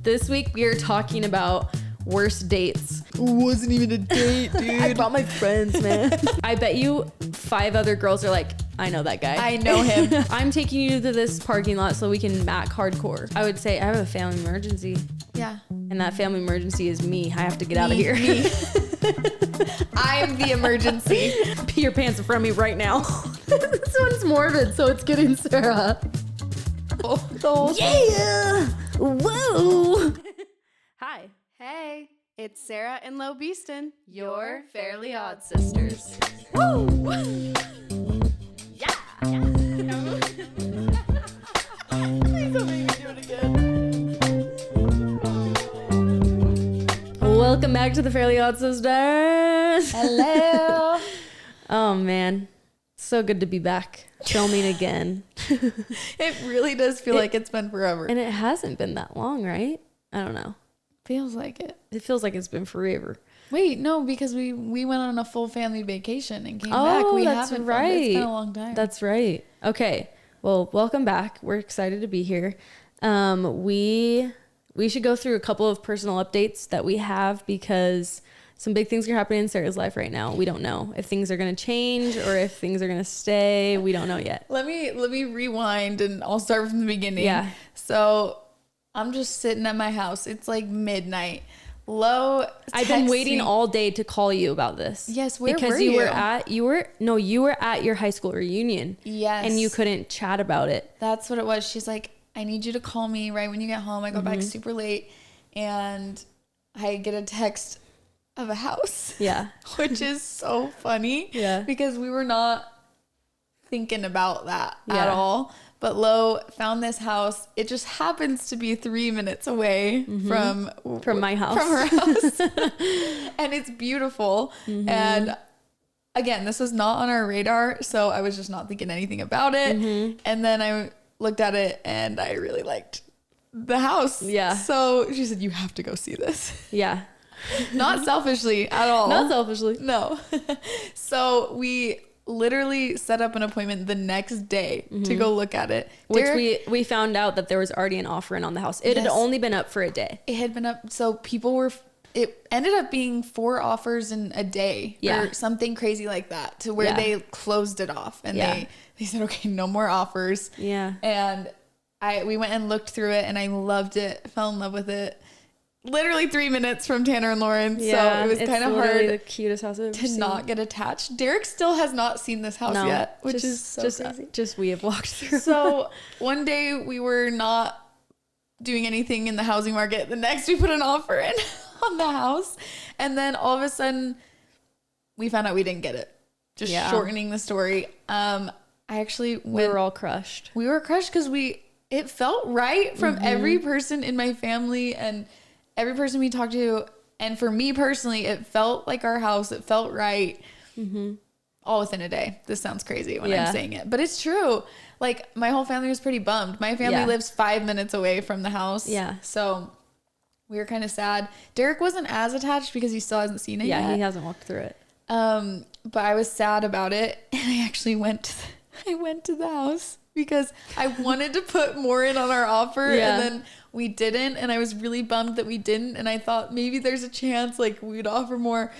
This week we are talking about worst dates. It wasn't even a date, dude. I brought my friends, man. I bet you 5 other girls are like, I know that guy. I know him. I'm taking you to this parking lot so we can mac hardcore. I would say I have a family emergency. Yeah. And that family emergency is me. I have to get out of here. Me. I'm the emergency. Pee your pants in front of me right now. This one's morbid, so it's getting Sarah. Oh, yeah. Whoa. Hi. Hey, it's Sarah and Lo Beeston, your Fairly Odd Sisters. Woo. Yeah. Please don't make me do it again. Welcome back to the Fairly Odd Sisters. Hello. Oh, man. So good to be back filming again. It really does feel like it's been forever. And it hasn't been that long, right? I don't know. Feels like it. It feels like it's been forever. Wait, no, because we went on a full family vacation and came Oh, back. We that's haven't right. It's been a long time. That's right. Okay. Well, welcome back. We're excited to be here. We should go through a couple of personal updates that we have because some big things are happening in Sarah's life right now. We don't know if things are going to change or if things are going to stay. We don't know yet. Let me rewind and I'll start from the beginning. Yeah. So I'm just sitting at my house. It's like midnight. I've been waiting all day to call you about this. Yes, where because were you you? you were at your high school reunion. Yes. And you couldn't chat about it. That's what it was. She's like, I need you to call me right when you get home. I go back super late and I get a text of a house. Yeah. Which is so funny. Yeah. Because we were not thinking about that at Yeah. all. But Lo found this house. It just happens to be 3 minutes away from my house. From her house. And it's beautiful. And again, this was not on our radar. So I was just not thinking anything about it. And then I looked at it and I really liked the house. Yeah. So she said, you have to go see this. Yeah. Not selfishly at all. Not selfishly. No. So we literally set up an appointment the next day to go look at it. Which we found out that there was already an offer in on the house. It had only been up for a day. It had been up. So it ended up being 4 offers in a day or something crazy like that to where they closed it off and they said, okay, no more offers. Yeah. And we went and looked through it and I loved it. Fell in love with it. Literally 3 minutes from Tanner and Lauren. Yeah, so it was kind of hard the cutest house I've ever to seen. not get attached. Derek still has not seen this house yet, which is so crazy. Just we have walked through. So one day we were not doing anything in the housing market. The next we put an offer in on the house. And then all of a sudden we found out we didn't get it. Just shortening the story. We were all crushed. We were crushed because it felt right from every person in my family and every person we talked to. And for me personally, it felt like our house. It felt right. All within a day. This sounds crazy when I'm saying it, but it's true. Like my whole family was pretty bummed. My family lives 5 minutes away from the house. Yeah. So we were kind of sad. Derek wasn't as attached because he still hasn't seen it yet. Yeah, he hasn't walked through it. But I was sad about it. And I actually went to the house because I wanted to put more in on our offer and then we didn't. And I was really bummed that we didn't. And I thought maybe there's a chance like we'd offer more.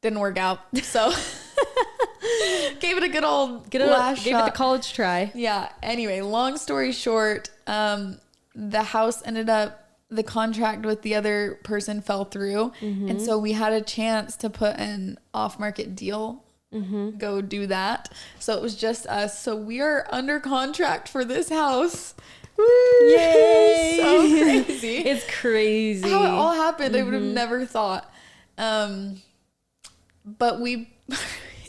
Didn't work out. So gave it a good old last shot. Gave it the college try. Yeah. Anyway, long story short, the house ended up, the contract with the other person fell through. And so we had a chance to put an off-market deal. Go do that. So it was just us. So we are under contract for this house. Woo! Yay! So crazy. It's crazy. How it all happened, I would have never thought. But it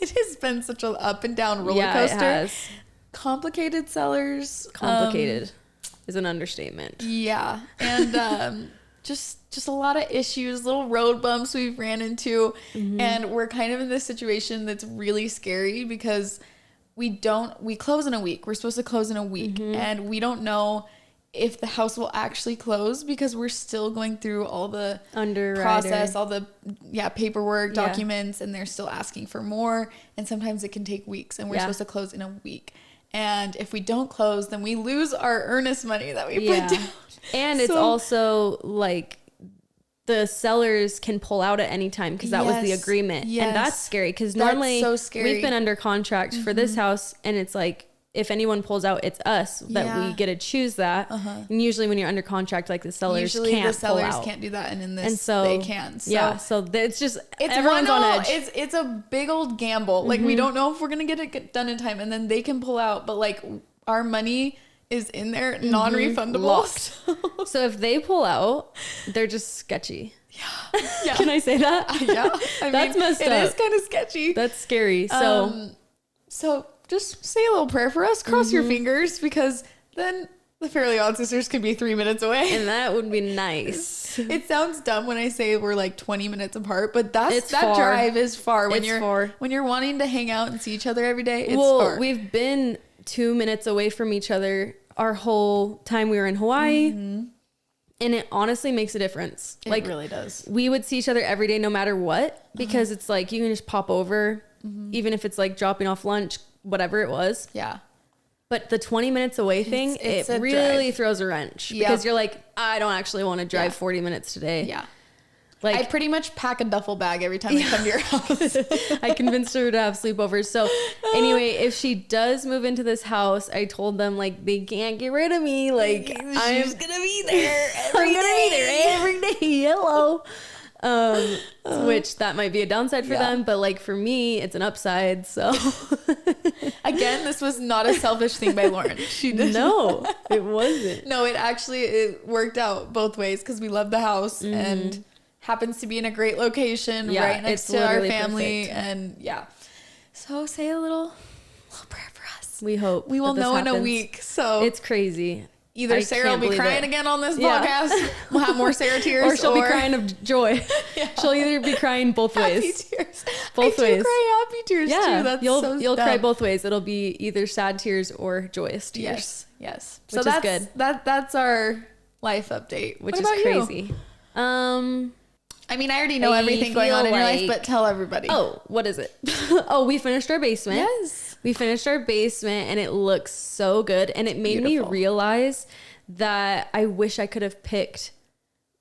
has been such an up and down roller coaster. It has. Complicated sellers. Complicated is an understatement. Yeah. And just a lot of issues, little road bumps we've ran into. And we're kind of in this situation that's really scary because we close in a week. We're supposed to close in a week. And we don't know if the house will actually close because we're still going through all the process, all the paperwork, documents, and they're still asking for more. And sometimes it can take weeks and we're supposed to close in a week. And if we don't close, then we lose our earnest money that we put down. And it's also like the sellers can pull out at any time because that was the agreement. And that's scary because normally so scary. We've been under contract for this house, and it's like, if anyone pulls out, it's us that we get to choose that. And usually when you're under contract, like the sellers can't pull out. Can't do that. And in this, they can. So so it's just, everyone's on edge. It's a big old gamble. Like we don't know if we're going to get it done in time, and then they can pull out, but like our money is in there, non-refundable. So if they pull out, they're just sketchy. Yeah. Can I say that? That's messed up. It is kind of sketchy. That's scary. So just say a little prayer for us. Cross your fingers, because then the Fairly Odd Sisters could be 3 minutes away. And that would be nice. It sounds dumb when I say we're like 20 minutes apart, but that drive is far. When you're wanting to hang out and see each other every day, it's far. We've been 2 minutes away from each other our whole time we were in Hawaii. And it honestly makes a difference. It really does. We would see each other every day, no matter what, because it's like, you can just pop over, even if it's like dropping off lunch, whatever it was. Yeah. But the 20 minutes away thing, it really throws a wrench because you're like, I don't actually want to drive 40 minutes today. Yeah. Like, I pretty much pack a duffel bag every time I come to your house. I convinced her to have sleepovers. So anyway, if she does move into this house, I told them like, they can't get rid of me. Like, I'm going to be there every day. Hello. Which that might be a downside for them, but like for me, it's an upside. So again, this was not a selfish thing by Lauren. She did. No, it wasn't. No, it worked out both ways because we love the house and happens to be in a great location right next to our family. Perfect. And so say a little prayer for us. We hope we will know in a week. So it's crazy. Either Sarah will be crying again on this podcast. We'll have more Sarah tears. Or she'll be crying of joy. She'll either be crying both ways. Happy tears. Both ways. Cry happy tears too. That's you'll cry both ways. It'll be either sad tears or joyous tears. Yes. Which is good. That's our life update. Which is crazy. I mean, I already know everything going on in your life, but tell everybody. Oh, what is it? We finished our basement. Yes. We finished our basement and it looks so good. And it made me realize that I wish I could have picked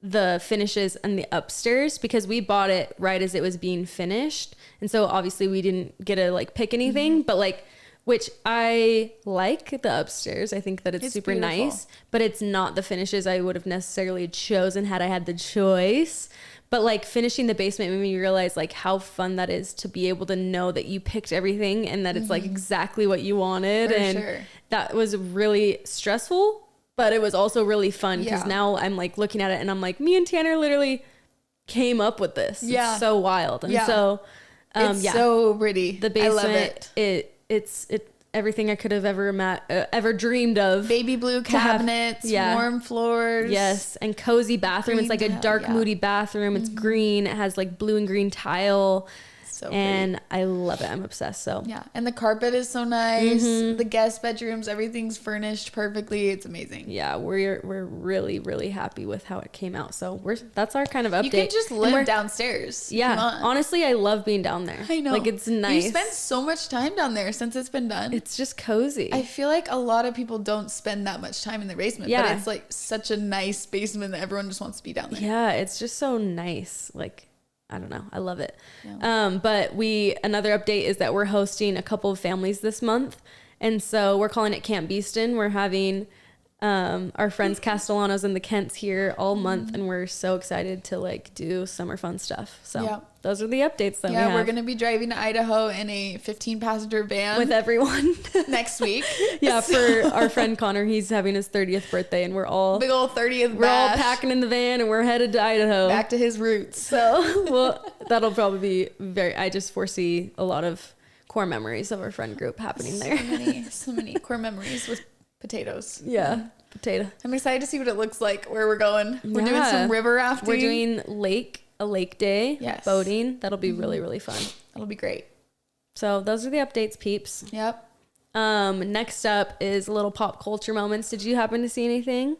the finishes and the upstairs because we bought it right as it was being finished. And so obviously we didn't get to like pick anything, but like, which I like the upstairs. I think that it's super beautiful. Nice, but it's not the finishes I would have necessarily chosen had I had the choice. But like finishing the basement made me realize like how fun that is to be able to know that you picked everything and that it's like exactly what you wanted. That was really stressful, but it was also really fun because now I'm like looking at it and I'm like, me and Tanner literally came up with this. Yeah. It's so wild. And so, it's so pretty. The basement, I love it. It's everything I could have ever dreamed of. Baby blue cabinets, warm floors. Yes, and cozy bathroom. Green, it's like a dark, moody bathroom. It's green. It has like blue and green tile. So and pretty. I love it. I'm obsessed. So yeah, and the carpet is so nice. The guest bedrooms, everything's furnished perfectly. It's amazing. Yeah, we're really really happy with how it came out. So that's our kind of update. You can just live downstairs. Yeah, honestly, I love being down there. I know, like it's nice. You spent so much time down there since it's been done. It's just cozy. I feel like a lot of people don't spend that much time in the basement. But it's like such a nice basement that everyone just wants to be down there. Yeah, it's just so nice. Like, I don't know. I love it. Yeah. But another update is that we're hosting a couple of families this month. And so we're calling it Camp Beeston. We're having our friends Castellanos and the Kents here all month. And we're so excited to like do summer fun stuff. So those are the updates that we have. We're going to be driving to Idaho in a 15-passenger van. With everyone. Next week. For our friend Connor. He's having his 30th birthday and we're all... Big old 30th We're all packing in the van and we're headed to Idaho. Back to his roots. So, that'll probably be I just foresee a lot of core memories of our friend group happening there. So many core memories with potatoes. Yeah. Potato. I'm excited to see what it looks like where we're going. We're doing some river rafting. We're doing a lake day. Yes. Boating. That'll be really, really fun. That'll be great. So those are the updates, peeps. Yep. Next up is little pop culture moments. Did you happen to see anything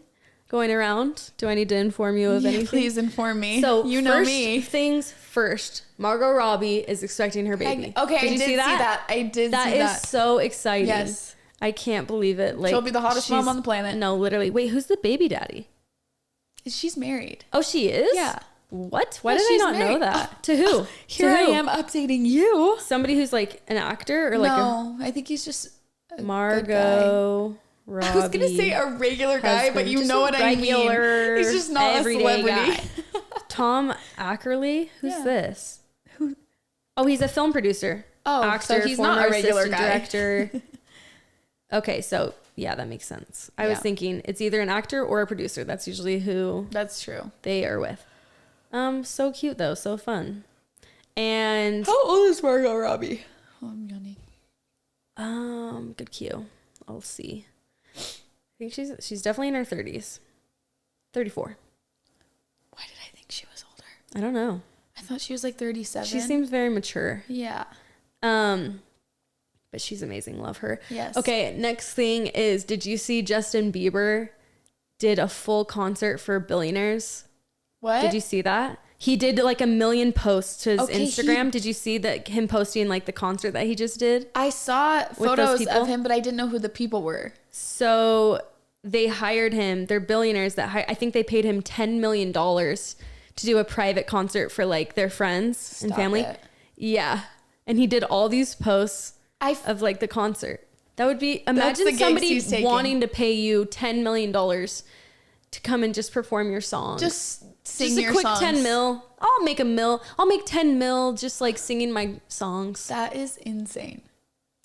going around? Do I need to inform you of anything? Please inform me. So you know me. Things first. Margot Robbie is expecting her baby. I did see that. I did see that. That is so exciting. Yes. I can't believe it. Like, She'll be the hottest she's- mom on the planet. No, literally. Wait, who's the baby daddy? She's married. Oh, she is? Yeah. What? Why Yeah, did I she's not know married. that? To who? Here to I who? am updating you. Somebody who's like an actor or like No, I think he's just a Margot Robbie. I was gonna say a regular guy, but husband. you Just know a what I mean. regular, He's just not a everyday celebrity. guy. Tom Ackerley? Who's Yeah. this? Oh, he's a film producer. Oh, actor, so he's former not a regular assistant guy. director. Okay, so yeah, that makes sense. I was Yeah. thinking it's either an actor or a producer. That's usually who That's true. they are with. So cute though, so fun. And How old is Margot Robbie? Oh, I'm yawning. good cue. I'll see. I think she's definitely in her 30s. 34. Why did I think she was older? I don't know. I thought she was like 37. She seems very mature. Yeah. But she's amazing. Love her. Yes. Okay, next thing is, did you see Justin Bieber did a full concert for billionaires? What? Did you see that? He did like 1 million posts to his Okay, Instagram. Did you see that him posting like the concert that he just did? I saw those photos people? of him, but I didn't know who the people were. So they hired him. They're billionaires that I think they paid him $10 million to do a private concert for like their friends and Stop family. it. Yeah. And he did all these posts of like the concert. That would be, imagine the gigs somebody he's taking. wanting to pay you $10 million to come and just perform your songs. Just sing just a your quick songs. 10 mil. I'll make a mil. I'll make 10 mil just like singing my songs. That is insane.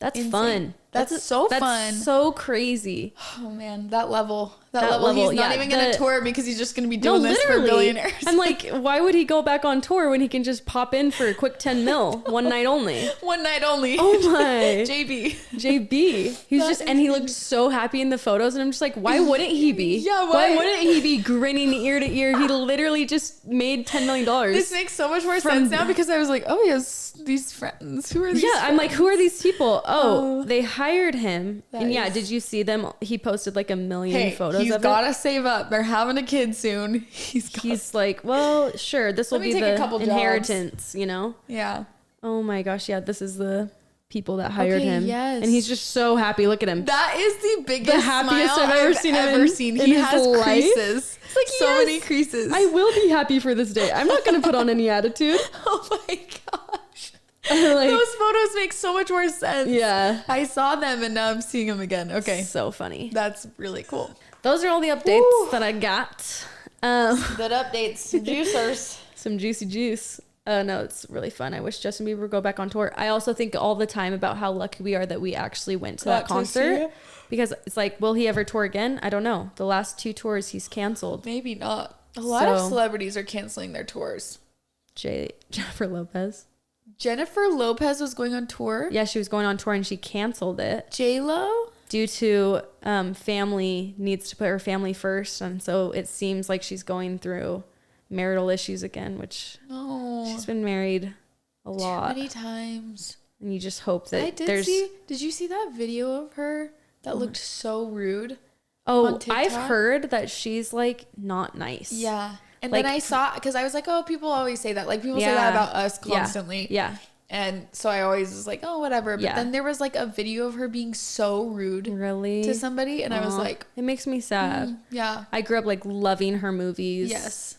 That's insane. fun. That's so fun. That's so crazy. Oh man, that level. That That level. level, He's not yeah, even going the- to tour because he's just going to be doing this for billionaires. I'm like, why would he go back on tour when he can just pop in for a quick 10 mil one night only? One night only. Oh my. JB. JB. He's That just, is and he looked so happy in the photos. And I'm just like, why wouldn't he be? Yeah, Why why? wouldn't he be grinning ear to ear? He literally just made $10 million. This makes so much more From- sense now because I was like, oh, he has these friends. Who are these? Yeah, I'm like, who are these people? Oh, Oh. they hired him. That And yeah, is- did you see them? He posted like 1 million photos he's of gotta it. save up. They're having a kid soon. He's like, well, sure, this will Let me be take a couple the jobs. inheritance, you know? Yeah. Oh my gosh, yeah, this is the people that hired Okay, him. yes. And he's just so happy. Look at him. That is the biggest The happiest smile I've ever seen him in He his has life. creases. It's like, so yes, many creases. I will be happy for this day. I'm not going to put on any attitude. Oh my gosh. Like, Those photos make so much more sense. yeah. I saw them and now I'm seeing them again. Okay. So funny. That's really cool. Those are all the updates Woo. that I got. Good updates. Juicers. Some juicy juice. No, it's really fun. I wish Justin Bieber would go back on tour. I also think all the time about how lucky we are that we actually went to that Got to see concert. it. Because it's like, will he ever tour again? I don't know. The last 2 tours he's canceled. Maybe not. A lot of So- celebrities are canceling their tours. Jennifer Lopez. Jennifer Lopez was going on tour. Yeah, she was going on tour and she canceled it J-Lo? due to family needs to put her family first. And so it seems like she's going through marital issues again, which No. she's been married a lot. Many times. And you just hope that I did there's... see. Did you see that video of her that looked so rude? Oh, on I've TikTok? heard that she's like not nice. Yeah. And Like- then I saw, because I was like, oh, people always say that. Like, people say Yeah. that about us Yeah. constantly. Yeah. And so I always was like, oh, whatever. But Yeah. then there was like a video of her being so rude Really? to somebody. And I was Aw. like, It makes me sad. yeah. I grew up like loving her movies. Yes.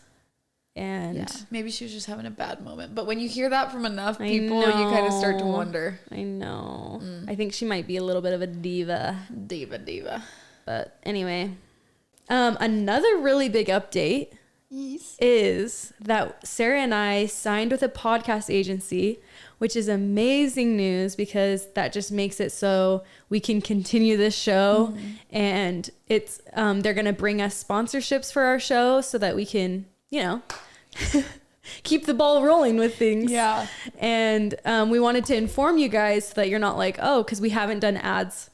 And Yeah. Maybe she was just having a bad moment. But when you hear that from enough I people, you kind of start to know. wonder. I know. Mm. I think she might be a little bit of a diva. Diva. But anyway, another really big update is that Sarah and I signed with a podcast agency, which is amazing news because that just makes it so we can continue this show. And it's they're going to bring us sponsorships for our show so that we can, you know, keep the ball rolling with things. Yeah. And we wanted to inform you guys so that you're not like, oh, because we haven't done ads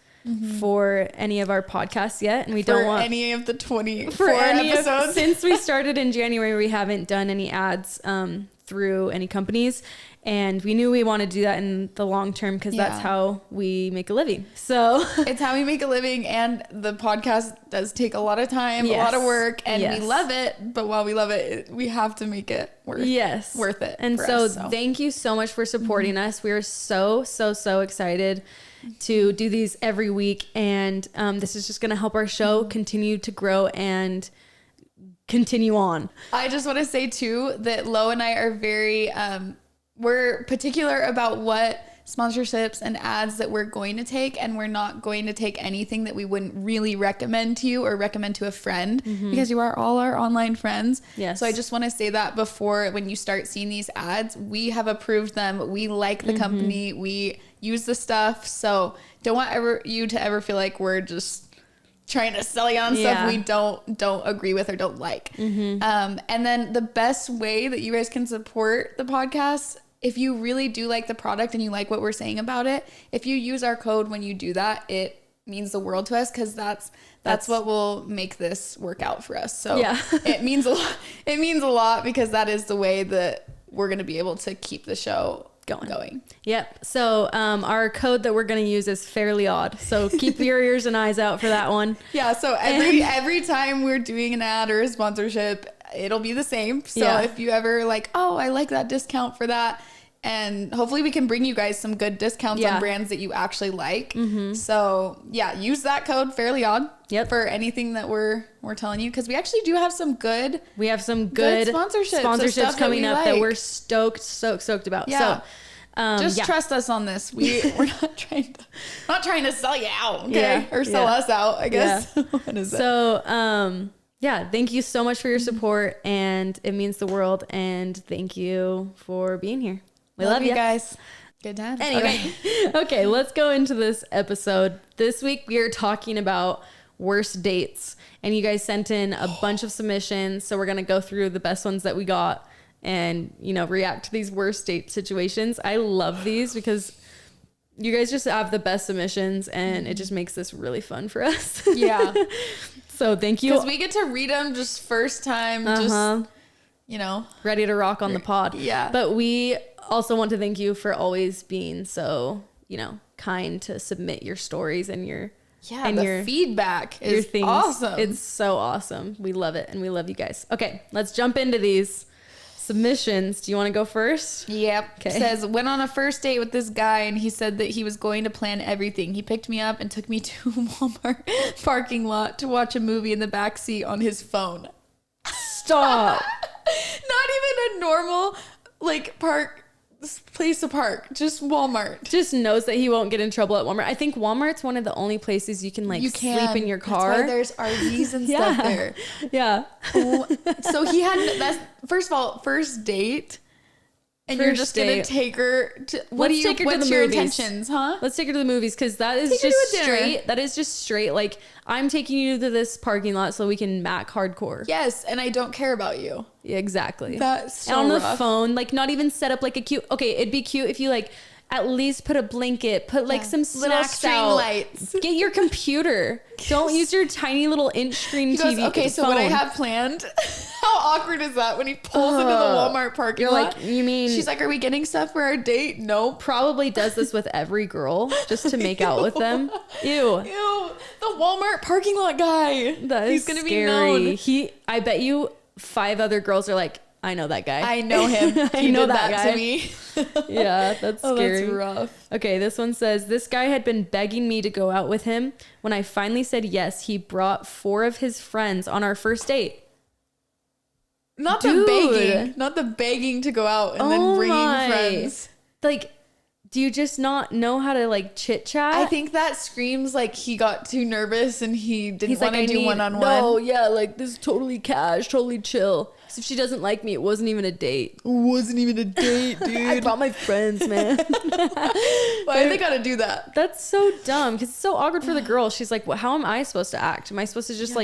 for any of our podcasts yet, and we don't want any of the 24 for any episodes. since we started in January. We haven't done any ads through any companies. And we knew we wanted to do that in the long term because that's how we make a living. So it's how we make a living. And the podcast does take a lot of time, a lot of work, and we love it. But while we love it, we have to make it worth it. And so thank you so much for supporting us. We are so excited to do these every week. And this is just going to help our show continue to grow and continue on. I just want to say too that Lo and I are very we're particular about what sponsorships and ads that we're going to take, and we're not going to take anything that we wouldn't really recommend to you or recommend to a friend, because you are all our online friends. Yes. So I just want to say that before, when you start seeing these ads, we have approved them. We like the company. We use the stuff. So don't want you to ever feel like we're just trying to sell you on stuff we don't agree with or don't like. And then the best way that you guys can support the podcast, if you really do like the product and you like what we're saying about it, if you use our code when you do that, it means the world to us, because that's what will make this work out for us. So it means a lot. It means a lot, because that is the way that we're going to be able to keep the show going. Yep. So our code that we're going to use is Fairly Odd. So keep your ears and eyes out for that one. Yeah. So every time we're doing an ad or a sponsorship, it'll be the same. So if you ever like, oh, I like that discount for that, and hopefully we can bring you guys some good discounts on brands that you actually like. So use that code Fairly Odd for anything that we're telling you, because we actually do have some good sponsorships coming up that we're stoked about. Just trust us on this. We're not trying to sell you out, okay? Or sell us out, I guess. What is it? So thank you so much for your support, and it means the world, and thank you for being here. We love you guys. Good time. Anyway, okay, let's go into this episode. This week we are talking about worst dates, and you guys sent in a bunch of submissions, so we're going to go through the best ones that we got and, react to these worst date situations. I love these because you guys just have the best submissions, and it just makes this really fun for us. Yeah. So thank you. Because we get to read them just first time, just, ready to rock on the pod. Yeah. But we also want to thank you for always being so, kind to submit your stories and your feedback is awesome. It's so awesome. We love it, and we love you guys. Okay, let's jump into these submissions. Do you want to go first? Yep. Okay. It says, went on a first date with this guy, and he said that he was going to plan everything. He picked me up and took me to a Walmart parking lot to watch a movie in the backseat on his phone. Stop. Not even a normal place to park, just Walmart. Just knows that he won't get in trouble at Walmart. I think Walmart's one of the only places you can sleep in your car. That's why there's RVs and stuff there. Yeah. So he had first of all, first date, and you're just gonna take her to what's your intentions, huh? Let's take her to the movies, because that is just straight. That is just straight. Like, I'm taking you to this parking lot so we can mac hardcore. Yes, and I don't care about you. Yeah, exactly. That's so and on rough. the phone, not even set up like a cute. Okay, it'd be cute if you at least put a blanket, put some snacks string out. Lights. Get your computer. Don't use your tiny little inch screen TV. Okay, so what I have planned. How awkward is that when he pulls into the Walmart parking lot? You mean? She's like, are we getting stuff for our date? Nope. Probably does this with every girl just to make out with them. Ew. The Walmart parking lot guy. He's gonna be known. I bet you 5 other girls are like, I know that guy. I know him. I know that guy to me. Yeah, that's scary. That's rough. Okay, this one says, this guy had been begging me to go out with him. When I finally said yes, he brought 4 of his friends on our first date. Not the begging to go out and then bringing friends. Do you just not know how to chit chat? I think that screams like he got too nervous and he didn't want to do one-on-one. No, yeah, this is totally cash, totally chill. So if she doesn't like me, it wasn't even a date. Dude. I brought my friends, man. Why do they gotta do that? That's so dumb, because it's so awkward for the girl. She's like, well, how am I supposed to act? Am I supposed to just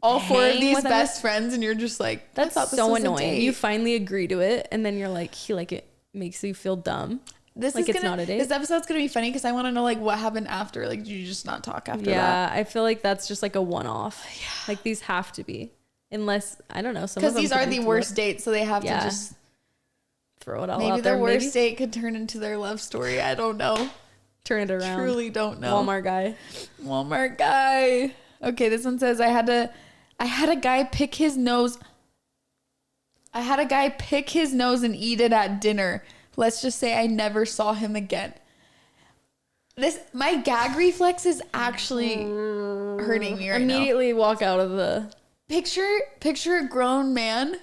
all 4 of these best friends, and you're just like, that's so annoying. You finally agree to it, and then you're like, it makes you feel dumb. It's not a date. This episode's gonna be funny because I want to know what happened after. Did you just not talk after that? Yeah, I feel like that's just a one-off. Yeah. These have to be, unless I don't know. Because these are the worst dates, so they have to just. throw it all Maybe out there. the worst date could turn into their love story. I don't know. Turn it around. Truly don't know. Walmart guy. Okay, this one says I had a guy pick his nose. I had a guy pick his nose and eat it at dinner. Let's just say I never saw him again. My gag reflex is actually hurting me right now. Immediately walk out of the... Picture a grown man.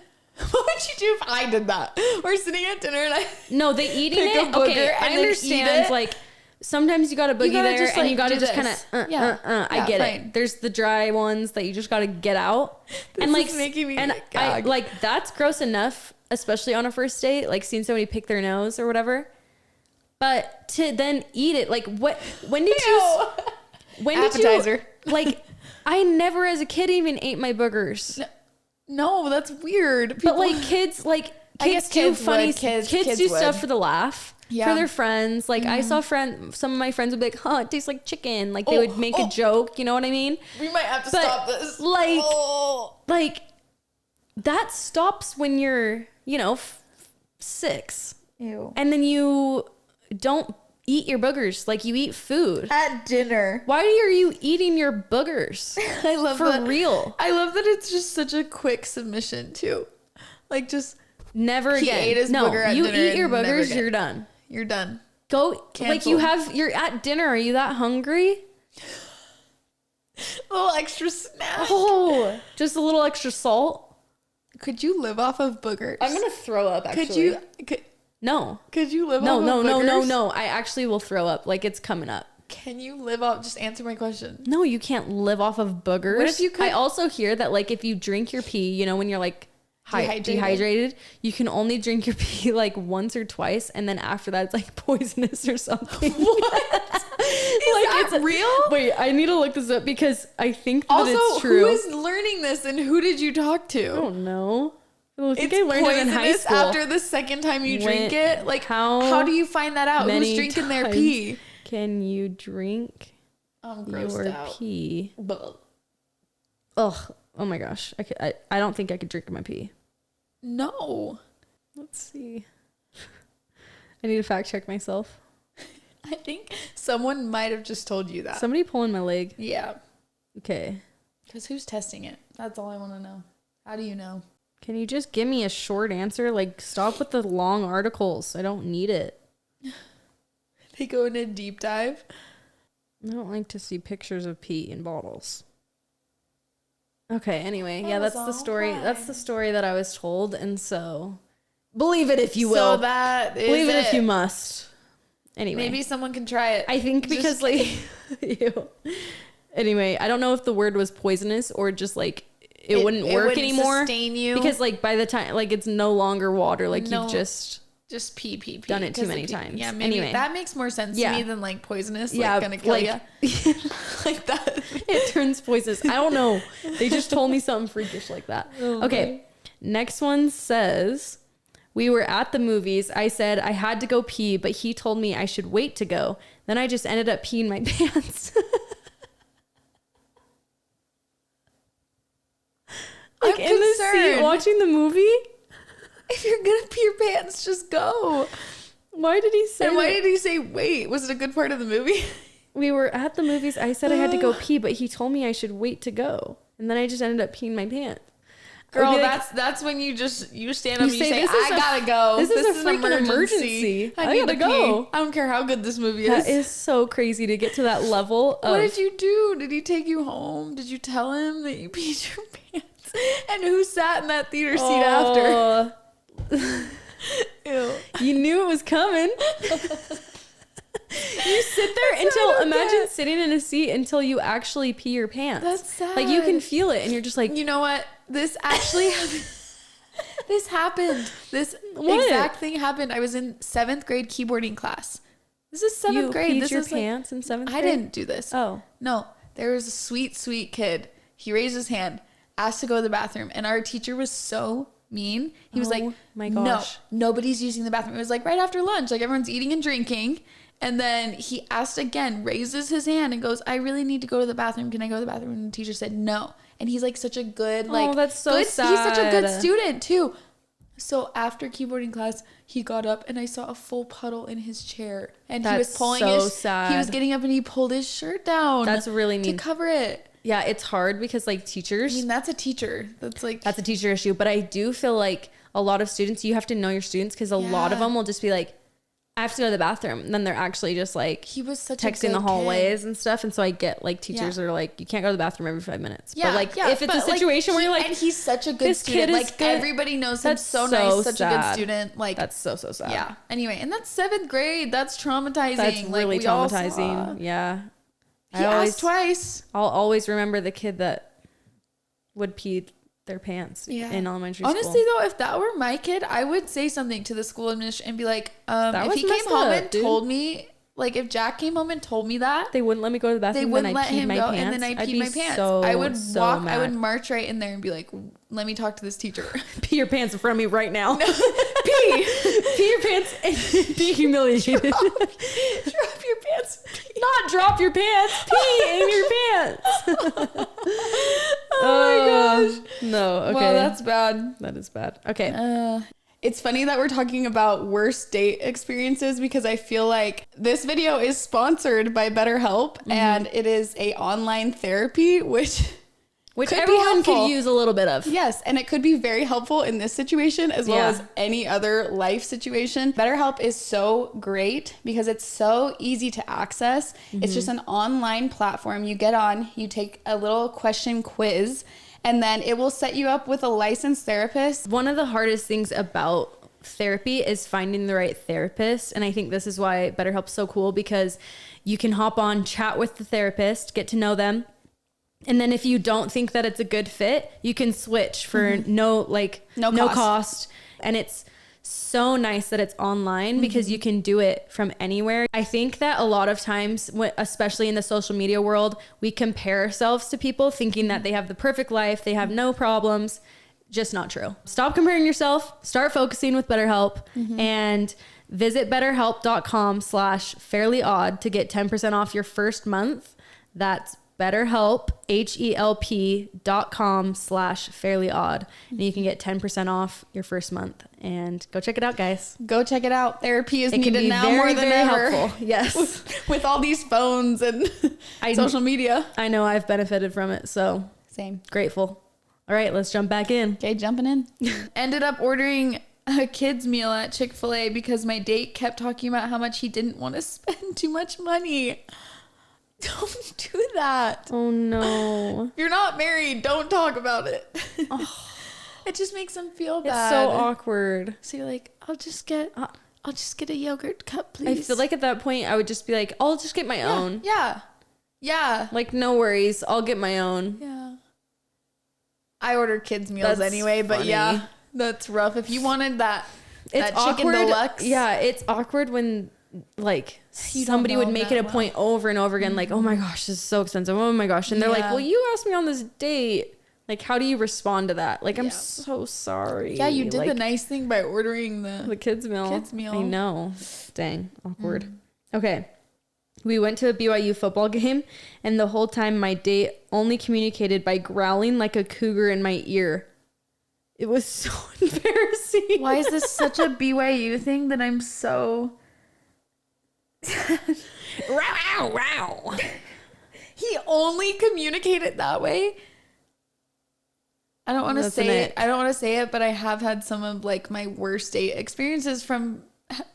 What would you do if I did that? We're sitting at dinner and No, they eating pick it? a booger Okay, I and then understand. eat it. Like, sometimes you got to boogie there just, and like, you got to do just this. kind of, Yeah, I get fine. it. There's the dry ones that you just got to get out. This and like, is making me and gag. that's gross enough, especially on a first date, like seeing somebody pick their nose or whatever. But to then eat it, like when did Appetizer. you, like, I never as a kid even ate my boogers. No, that's weird. But like kids, I guess do kids funny, would. kids Kids do would. stuff for the laugh. Yeah. For their friends. Like I saw some of my friends would be like, it tastes like chicken. Like they would make a joke, you know what I mean? We might have to But, stop this. Like that stops when you're, 6. Ew. And then you don't eat your boogers. Like you eat food. At dinner. Why are you eating your boogers? I love For that. real. I love that it's just such a quick submission too. Like just Never He again. ate his no, booger at you dinner eat your and never boogers, again. you're done. you're done. Go Canceled. you're at dinner. Are you that hungry? A little extra snack. Oh, just a little extra salt. Could you live off of boogers? I'm gonna throw up. Actually, Could you? No, Could you live no, off no, of no, boogers? no. I actually will throw up. Like it's coming up. Can you live off? Just answer my question. No, you can't live off of boogers. What if you could- I also hear that like if you drink your pee, when you're like dehydrated, you can only drink your pee like once or twice, and then after that it's like poisonous or something. What? Is that real? Wait, I need to look this up because I think that Also, it's true. who is learning this and who did you talk I to? don't know. I think It's I learned it in high poisonous school. after the second time you drink When- it. Like, how how do you find that out? Who's many drinking their times pee? Can you drink I'm your grossed out. pee? Ugh. Ugh. Oh my gosh. I don't think I could drink my pee. No. Let's see. I need to fact check myself. I think someone might have just told you that. Somebody pulling my leg. Yeah. Okay. Because who's testing it? That's all I want to know. How do you know? Can you just give me a short answer? Like, stop with the long articles. I don't need it. They go in a deep dive. I don't like to see pictures of pee in bottles. Okay, anyway. I Yeah, was that's the all story. fine. That's the story that I was told. And so, believe it if you So will. that is Believe it if you must. Anyway. Maybe someone can try it. I think Just because like ew. Anyway, I don't know if the word was poisonous or just like it wouldn't work wouldn't anymore. sustain you. Because like by the time like it's no longer water, like No. you've just Pee. done it too 'cause many of pee. times. Yeah, maybe Anyway. that makes more sense Yeah. to me than like poisonous. yeah, Like gonna kill like you. Like that. it turns poisonous. I don't know. They just told me something freakish like that. Oh, Okay. Next one says, we were at the movies. I said I had to go pee, but he told me I should wait to go. Then I just ended up peeing my pants. Like I'm in the seat concerned. watching the movie? If you're gonna pee your pants, just go. Why did he say And why that? did he say wait? Was it a good part of the movie? We were at the movies. I said I had to go pee, but he told me I should wait to go. And then I just ended up peeing my pants. I would Girl, be like, that's when you stand up and you say, "This is I a- gotta go. this is a an freaking emergency. I need gotta to go." pee. I don't care how good this movie that is. is so crazy to get to that level of... What did you do? Did he take you home? Did you tell him that you peed your pants? And who sat in that theater seat after? Ew. You knew it was coming. You sit there until, imagine sitting in a seat until you actually pee your pants. That's sad. Like you can feel it and you're just like, You know what? This actually happened. This happened. This What? exact thing happened. I was in 7th grade keyboarding class. This is 7th you grade. peed This your is like, pants in 7th grade? I didn't do this. Oh. No, there was a sweet, sweet kid. He raised his hand, asked to go to the bathroom, and our teacher was so mean. He was Oh like, my no, gosh. nobody's using the bathroom. It was like right after lunch, like everyone's eating and drinking. And then he asked again, raises his hand and goes, I really need to go to the bathroom. Can I go to the bathroom? And the teacher said no. And he's like such a good, like, Oh, that's so good, sad. he's such a good student too. So after keyboarding class, he got up and I saw a full puddle in his chair. And he That's was pulling so his... sad. He was getting up and he pulled his shirt down. That's really mean. To cover it. Yeah, it's hard because like I teachers... mean, that's a teacher. That's a teacher issue. But I do feel like a lot of students, you have to know your students because a lot of them will just be like, I have to go to the bathroom. And then they're actually just like he was such texting a the good hallways kid. and stuff. And so I get like teachers Yeah. are like, you can't go to the bathroom every 5 minutes. Yeah, but like yeah, if it's but, a situation where you're like, and he's such a good this student. kid is Like good. everybody knows him. That's So so nice, such a sad. good student. Like that's so sad. yeah. Anyway, and that's 7th grade. That's traumatizing. That's Like, really we all saw. traumatizing. Yeah. He asked twice. I'll always remember the kid that would pee their pants in elementary school. Honestly though, if that were my kid, I would say something to the school administration and be like, if he came messed home up, and dude. told me, like if Jack came home and told me that, They wouldn't let me go to the bathroom. they wouldn't then I let peed him my go, pants. and then I I'd peed be my pants. So, I would so walk, mad. I would march right in there and be like, let me talk to this teacher. Pee your pants in front of me right now. Pee. Pee your pants and be humiliated. Drop your pants. Not drop your pants. Pee in your pants. Oh my gosh. No. Okay. Well, that's bad. That is bad. Okay. It's funny that we're talking about worst date experiences because I feel like this video is sponsored by BetterHelp and it is a online therapy, which could be everyone helpful. could use a little bit of. Yes, and it could be very helpful in this situation as well as any other life situation. BetterHelp is so great because it's so easy to access. It's just an online platform. You get on, you take a little question quiz, and then it will set you up with a licensed therapist. One of the hardest things about therapy is finding the right therapist. And I think this is why BetterHelp's so cool because you can hop on, chat with the therapist, get to know them. And then if you don't think that it's a good fit, you can switch for no cost. And it's so nice that it's online because you can do it from anywhere. I think that a lot of times, especially in the social media world, we compare ourselves to people thinking that they have the perfect life, they have no problems. Just not true. Stop comparing yourself, start focusing with BetterHelp, and visit betterhelp.com/fairlyodd to get 10% off your first month. That's BetterHelp, HELP.com/fairlyodd. And you can get 10% off your first month. And go check it out, guys. Go check it out. Therapy is It can needed be now very, more than very ever. helpful. Yes. With all these phones and social media. I know I've benefited from it, so Same. grateful. All right, let's jump back in. Okay, jumping in. Ended up ordering a kid's meal at Chick-fil-A because my date kept talking about how much he didn't want to spend too much money. Don't do that. Oh no. If you're not married, don't talk about it. It just makes them feel bad. It's so awkward. So you're like, I'll just get a yogurt cup, please. I feel like at that point I would just be like, I'll just get my own. Yeah. Yeah. Like, no worries. I'll get my own. Yeah. I ordered kids meals That's anyway, but funny. yeah, that's rough. If you wanted that chicken awkward. deluxe. Yeah, it's awkward when like You don't somebody know would them make that it a well. point over and over again, like, oh my gosh, this is so expensive. Oh my gosh. And they're like, Yeah. well, you asked me on this date. Like, how do you respond to that? Like, I'm Yeah. so sorry. Yeah, you did like, the nice thing by ordering the kids meal. Kids meal. I know. Dang, awkward. Okay. We went to a BYU football game, and the whole time my date only communicated by growling like a cougar in my ear. It was so embarrassing. Why is this such a BYU thing that I'm so... Row, row. He only communicated that way? I don't want to That's say an it. ick. I don't want to say it, but I have had some of like my worst date experiences from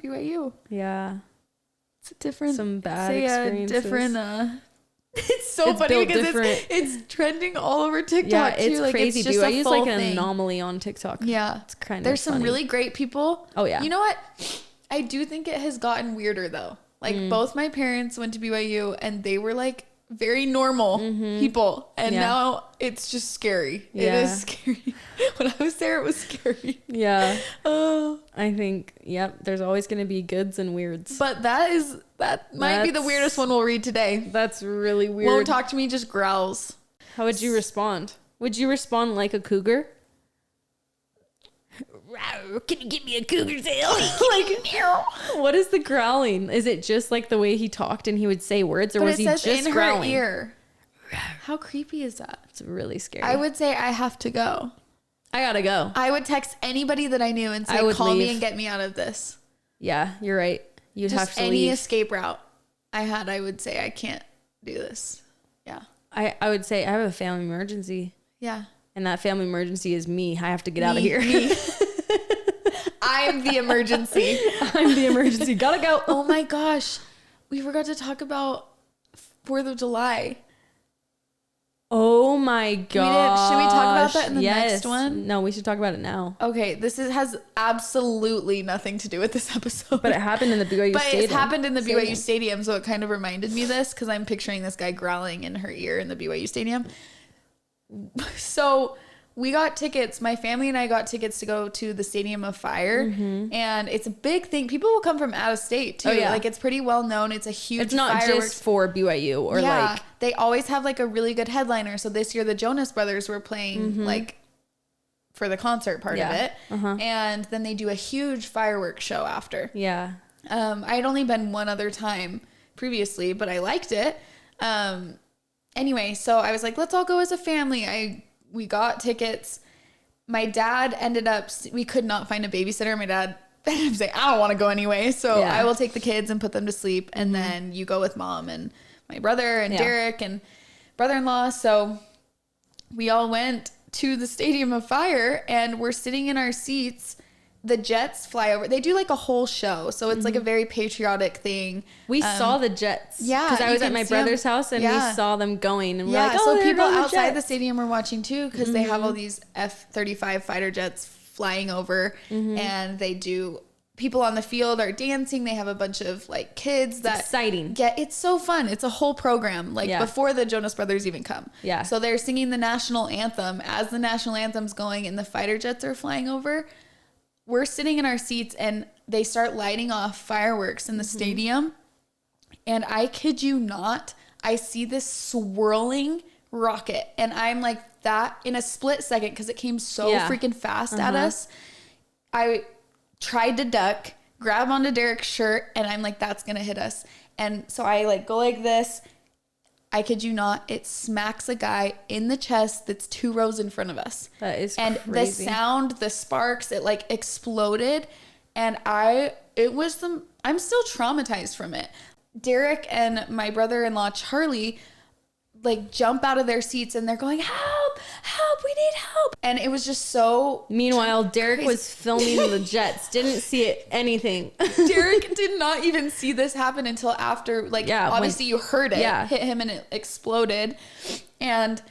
BYU. Yeah. It's a different... Some bad it's a experiences. different... It's so It's funny built because different. it's trending all over TikTok Yeah, too. it's Like, crazy. It's just a BYU is full like an thing. anomaly on TikTok. Yeah. It's kind of There's some funny. really great people. Oh, yeah. You know what? I do think it has gotten weirder though. Like both my parents went to BYU and they were like very normal people. And Yeah. now it's just scary. It Yeah. is scary. When I was there, it was scary. Yeah. Oh. I think, yep, there's always going to be goods and weirds. But that might be the That's- weirdest one we'll read today. That's really weird. Won't talk to me, just growls. How would you respond? Would you respond like a cougar? Can you give me a cougar tail? Like, what is the growling? Is it just like the way he talked and he would say words, or But was it he says just in growling? her ear. How creepy is that? It's really scary. I would say I have to go. I gotta go. I would text anybody that I knew and say, call me and get me out of this. Yeah, you're right. You'd Just have to any leave. escape route I would say, I can't do this. Yeah. I would say I have a family emergency. Yeah. And that family emergency is me. I have to get out of here. I'm the emergency. I'm the emergency. Gotta go. Oh my gosh. We forgot to talk about 4th of July. Oh my gosh. Should we talk about that in the next one? No, we should talk about it now. Okay, has absolutely nothing to do with this episode. But it happened in the BYU Stadium. But it happened in the BYU Stadium, so it kind of reminded me of this because I'm picturing this guy growling in her ear in the BYU Stadium. So we got tickets. My family and I got tickets to go to the Stadium of Fire. And it's a big thing. People will come from out of state too. Oh, yeah. Like it's pretty well known. It's a huge It's not fireworks. just for BYU or like. They always have like a really good headliner. So this year the Jonas Brothers were playing like for the concert part of it. And then they do a huge fireworks show after. Yeah. I'd only been one other time previously, but I liked it. Anyway, so I was like, let's all go as a family. We got tickets. My dad ended up, we could not find a babysitter. My dad ended up saying, I don't want to go anyway. So I will take the kids and put them to sleep. And then you go with mom and my brother and Derek and brother-in-law. So we all went to the Stadium of Fire and we're sitting in our seats. The jets fly over. They do like a whole show. So it's like a very patriotic thing. We saw the jets. Yeah. Because I was at my brother's house and we saw them going. And we're like, so people outside the stadium were watching too because they have all these F-35 fighter jets flying over. And they do, people on the field are dancing. They have a bunch of like kids that exciting. It's so fun. It's a whole program like before the Jonas Brothers even come. Yeah. So they're singing the national anthem as the national anthem's going and the fighter jets are flying over. We're sitting in our seats and they start lighting off fireworks in the stadium. And I kid you not, I see this swirling rocket. And I'm like that in a split second because it came so freaking fast at us. I tried to duck, grab onto Derek's shirt, and I'm like, that's going to hit us. And so I like go like this. I kid you not, it smacks a guy in the chest that's 2 rows in front of us. That is and crazy. The sound, the sparks, it like exploded. And I'm still traumatized from it. Derek and my brother-in-law, Charlie, like jump out of their seats and they're going, help, we need help. And it was just so. Meanwhile, Derek was filming the jets, didn't see anything. Derek did not even see this happen until after, like, obviously you heard it hit him and it exploded. And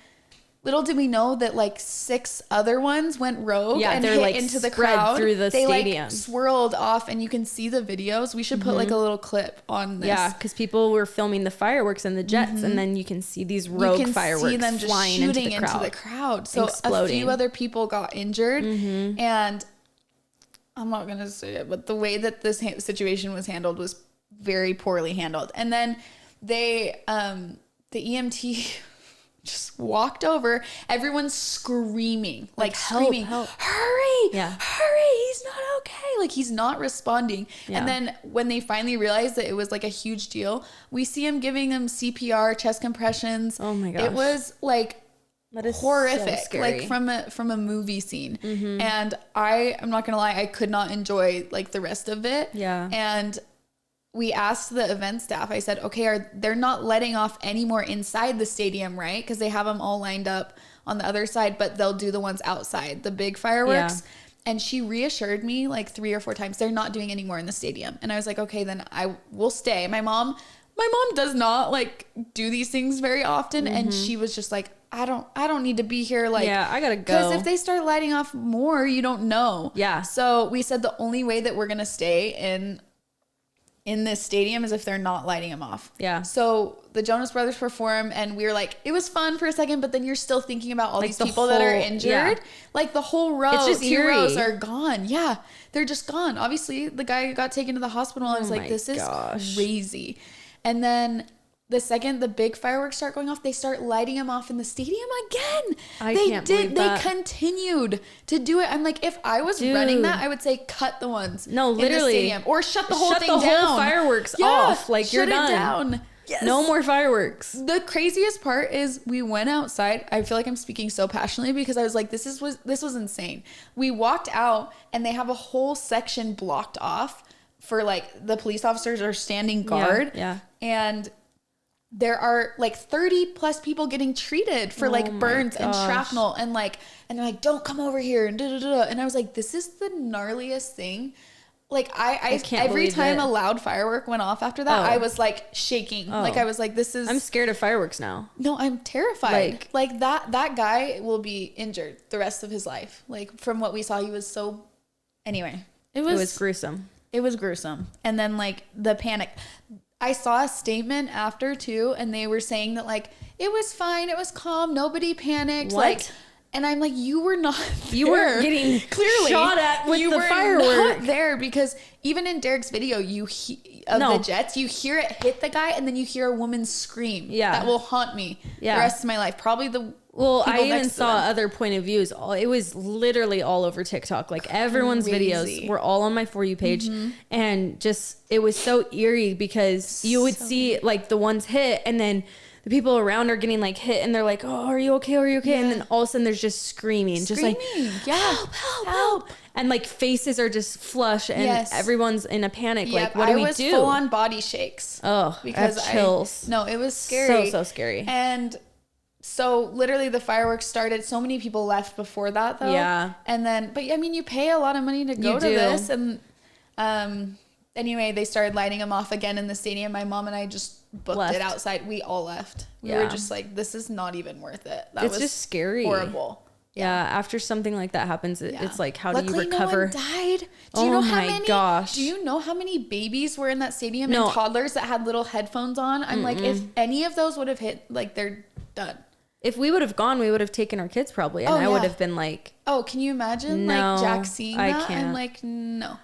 little did we know that like 6 other ones went rogue and hit like into the crowd through the stadium. Like swirled off, and you can see the videos. We should put like a little clip on this. Yeah, because people were filming the fireworks and the jets, and then you can see these rogue fireworks see them just flying shooting into the crowd. So exploding. A few other people got injured, and I'm not gonna say it, but the way that this situation was handled was very poorly handled. And then the EMT. Just walked over, everyone's screaming, like screaming, help. Hurry, hurry, he's not okay. Like he's not responding. Yeah. And then when they finally realized that it was like a huge deal, we see him giving him CPR, chest compressions. Oh my gosh. It was like that is horrific, so scary. Like from a movie scene. And I'm not gonna lie, I could not enjoy like the rest of it. Yeah. And we asked the event staff, I said, okay, they're not letting off any more inside the stadium, right? Because they have them all lined up on the other side, but they'll do the ones outside, the big fireworks. Yeah. And she reassured me like 3 or 4 times, they're not doing any more in the stadium. And I was like, okay, then I will stay. My mom does not like do these things very often. And she was just like, I don't need to be here. Like, yeah, I gotta go. Because if they start lighting off more, you don't know. Yeah. So we said the only way that we're going to stay in this stadium is if they're not lighting them off. Yeah. So the Jonas Brothers perform and we were like, it was fun for a second, but then you're still thinking about all like these people that are injured. Yeah. Like the whole row, it's just 2 rows are gone. Yeah. They're just gone. Obviously the guy got taken to the hospital and I was like, this is crazy. And then the second the big fireworks start going off, they start lighting them off in the stadium again. They continued to do it. I'm like, if I was running that, I would say cut the ones. No, literally. In the stadium, or shut the whole thing down. Shut the whole fireworks off. Like you're done. Shut it down. Yes. No more fireworks. The craziest part is we went outside. I feel like I'm speaking so passionately because I was like, this was insane. We walked out and they have a whole section blocked off for like the police officers are standing guard. Yeah. And there are like 30 plus people getting treated for like burns and shrapnel and they're like, don't come over here and And I was like, this is the gnarliest thing. Like I can't every time a loud firework went off after that, I was like shaking. Like I was like, I'm scared of fireworks now. No, I'm terrified. Like that guy will be injured the rest of his life. Like from what we saw, he was so, anyway, it was gruesome. It was gruesome. And then like the panic, I saw a statement after too. And they were saying that like, it was fine. It was calm. Nobody panicked. What? Like, and I'm like, you were not there. You were getting clearly shot at with the firework. Not there because even in Derek's video, the jets, you hear it hit the guy and then you hear a woman scream. Yeah. That will haunt me the rest of my life. Probably I even saw other point of views. It was literally all over TikTok. Like everyone's videos were all on my For You page. And just, it was so eerie because you would see like the ones hit and then the people around are getting like hit and they're like, oh, are you okay? Are you okay? Yeah. And then all of a sudden there's just screaming. Just like, help. And like faces are just flush and everyone's in a panic. Yep. Like, what do we do? I was full on body shakes. Oh, because I have chills. No, it was scary. So scary. And so literally the fireworks started. So many people left before that though. Yeah. And then, but I mean, you pay a lot of money to go to this. And anyway, they started lighting them off again in the stadium. My mom and I just booked it outside. We all left. We were just like, this is not even worth it. It's just scary. Horrible. Yeah. After something like that happens, it's like, how do you recover? No one died. Do you know how many? Gosh. Do you know how many babies were in that stadium and toddlers that had little headphones on? I'm like, if any of those would have hit, like they're done. If we would have gone, we would have taken our kids probably. And I would have been like, oh, can you imagine? No, like Jack seeing that? I can't. I'm like, no.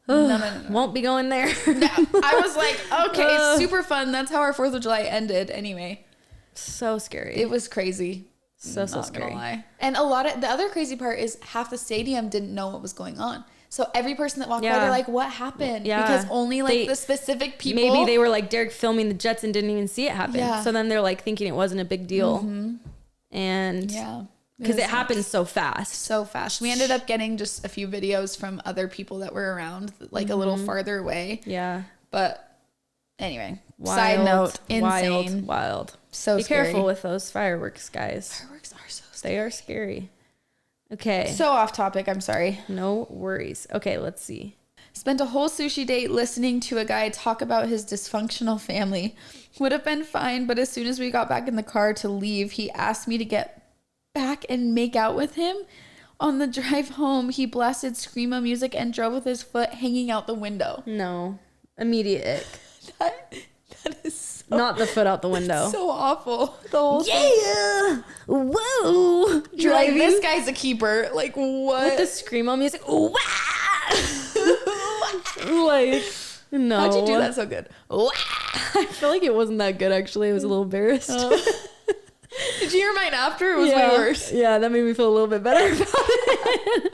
No. Won't be going there. No. I was like, okay, super fun. That's how our 4th of July ended anyway. So scary. It was crazy. So scary. And the other crazy part is half the stadium didn't know what was going on. So every person that walked by, they're like, what happened? Yeah. Because only like the specific people. Maybe they were like Derek filming the Jets and didn't even see it happen. Yeah. So then they're like thinking it wasn't a big deal. And because it happened so fast. We ended up getting just a few videos from other people that were around, like a little farther away. Yeah. But anyway, side note, insane. Wild. So be scary. careful with those fireworks, guys. Fireworks are so scary. They are scary. Okay. So off topic. I'm sorry. No worries. Okay, let's see. Spent a whole sushi date listening to a guy talk about his dysfunctional family. Would have been fine, but as soon as we got back in the car to leave, he asked me to get back and make out with him. On the drive home, he blasted screamo music and drove with his foot hanging out the window. No. Immediate ick. That is not the foot out the window. So awful. The whole thing. Whoa. Driving. Like, this guy's a keeper. Like, what? With the screamo music. Like, no. How'd you do that so good? I feel like it wasn't that good, actually. I was a little embarrassed. Did you hear mine after? It was way worse. Yeah, that made me feel a little bit better about it.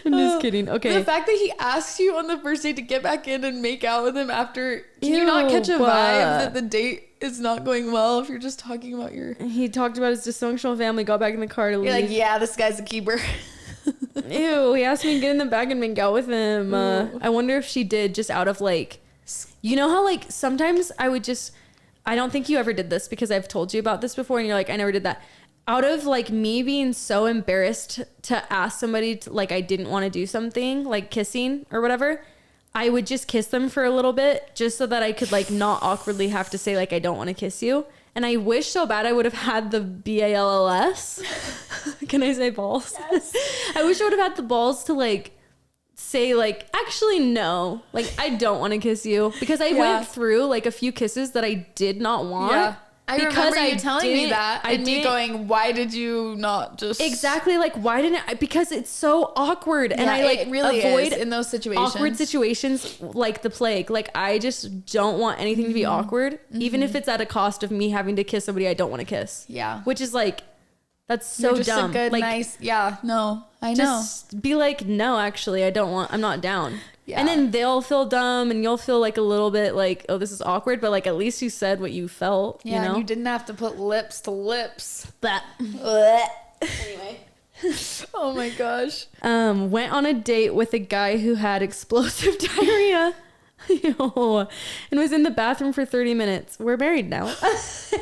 I'm just kidding. Okay. The fact that he asked you on the first date to get back in and make out with him after, can you not catch a vibe that the date is not going well if you're just talking about your... He talked about his dysfunctional family, got back in the car to leave. You're like, yeah, this guy's a keeper. Ew, he asked me to get in the back and make out with him. I wonder if she did just out of like... You know how like sometimes I would just... I don't think you ever did this because I've told you about this before and you're like, I never did that. Out of like me being so embarrassed to ask somebody to, like I didn't want to do something like kissing or whatever, I would just kiss them for a little bit just so that I could like not awkwardly have to say like I don't want to kiss you. And I wish so bad I would have had the BALLS. Can I say balls? Yes. I wish I would have had the balls to like say like, actually no, like I don't want to kiss you, because I went through like a few kisses that I did not want. Yeah. I remember you telling me that and me going, why did you not just... Exactly, like why didn't I... Because it's so awkward and I like really avoid in those situations. Awkward situations like the plague. Like I just don't want anything to be awkward, even if it's at a cost of me having to kiss somebody I don't want to kiss. Yeah. Which is like, that's so You're just dumb. A good, like, nice, no, I know. Just be like, no, actually, I don't want, I'm not down. Yeah. And then they'll feel dumb and you'll feel like a little bit like, oh, this is awkward. But like, at least you said what you felt, Yeah, you know? and you didn't have to put lips to lips. But Anyway. Oh my gosh. went on a date with a guy who had explosive diarrhea. Yo, and was in the bathroom for 30 minutes. We're married now. See,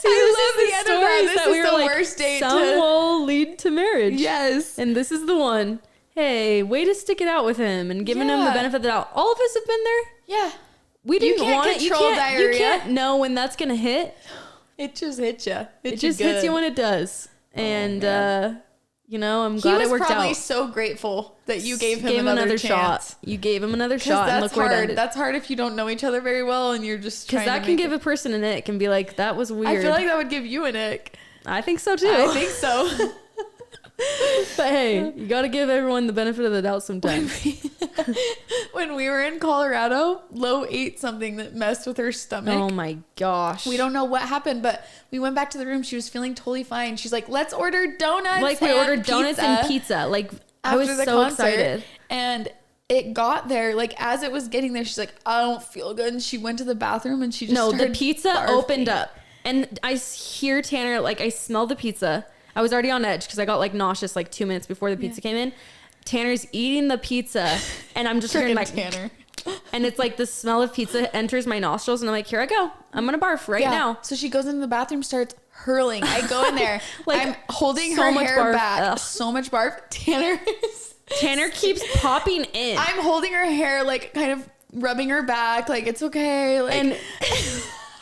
I love the end of that. This is the worst date. Some will lead to marriage. Yes. And this is the one. Hey, way to stick it out with him and giving him the benefit of the doubt. All of us have been there. Yeah. We didn't can't want it. control diarrhea. You can't know when that's gonna hit. It just hits you. It just hits you when it does. And you know, I'm glad it worked out. He was probably so grateful that you gave him another chance. shot. You gave him another shot. And That's look where it hard. ended. That's hard if you don't know each other very well and you're just trying Because that to can make give a person an ick and be like, that was weird. I feel like that would give you an ick. I think so too. I think so. But hey, you got to give everyone the benefit of the doubt sometimes. When we were in Colorado, Lo ate something that messed with her stomach. Oh my gosh. We don't know what happened, but we went back to the room. She was feeling totally fine. She's like, let's order donuts. Like we ordered donuts and pizza. Like I was so excited. And it got there, like as it was getting there, she's like, I don't feel good. And she went to the bathroom and she just the pizza barfing. opened up. And I hear Tanner, like I smell the pizza. I was already on edge because I got like nauseous like 2 minutes before the pizza came in. Tanner's eating the pizza and I'm just hearing like Tanner. And it's like the smell of pizza enters my nostrils and I'm like, here I go. I'm going to barf right now. So she goes into the bathroom, starts hurling. I go in there. Like, I'm holding so her much hair barf. back. Ugh. So much barf. Tanner keeps popping in. I'm holding her hair, like kind of rubbing her back. Like, it's okay. Like, And